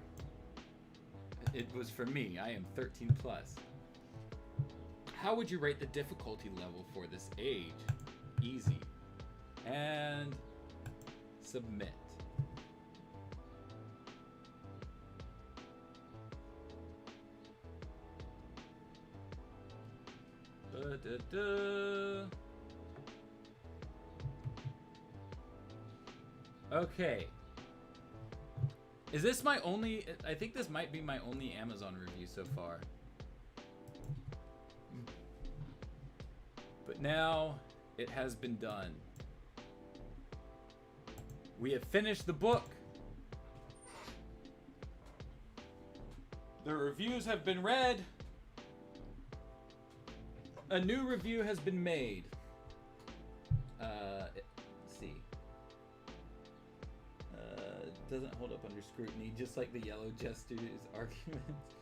It was for me. I am 13 plus. How would you rate the difficulty level for this age? Easy. And submit. Okay. Is this my only... I think this might be my only Amazon review so far. But now it has been done. We have finished the book. The reviews have been read. A new review has been made. Let's see. Doesn't hold up under scrutiny, just like the Yellow Jester's arguments.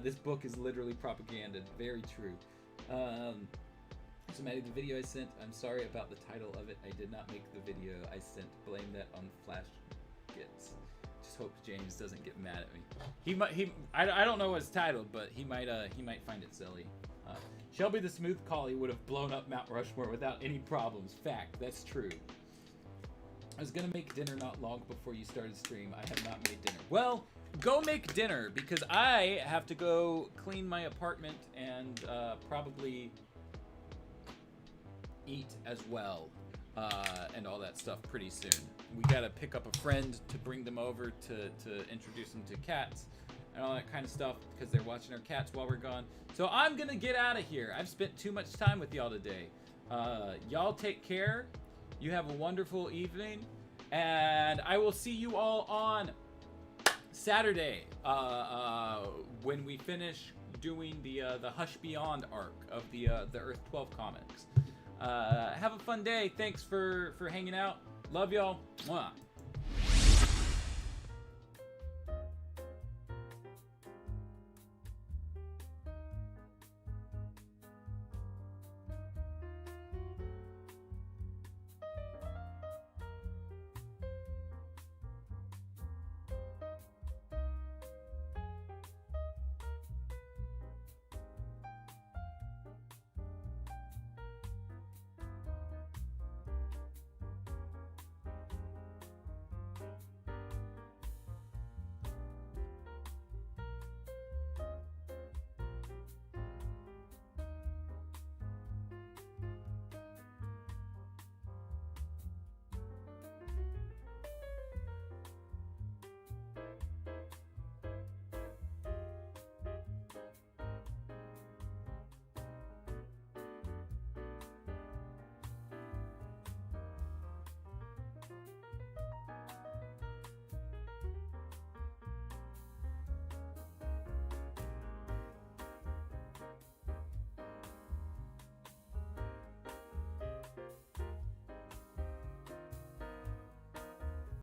This book is literally propaganda. Very true. So Maddie, the video I sent, I'm sorry about the title of it. I did not make the video I sent. Blame that on Flash Gets. Just hope James doesn't get mad at me. He might. I don't know what it's titled, but he might find it silly. Shelby the Smooth Collie would have blown up Mount Rushmore without any problems. Fact. That's true. I was gonna make dinner not long before you started stream. I have not made dinner. Well, go make dinner because I have to go clean my apartment and probably eat as well, and all that stuff pretty soon. We gotta pick up a friend to bring them over to introduce them to cats and all that kind of stuff because they're watching our cats while we're gone. So I'm gonna get out of here. I've spent too much time with y'all today. Y'all take care. You have a wonderful evening, and I will see you all on Saturday when we finish doing the Hush Beyond arc of the Earth 12 comics. Have a fun day. Thanks for hanging out. Love y'all. Mwah.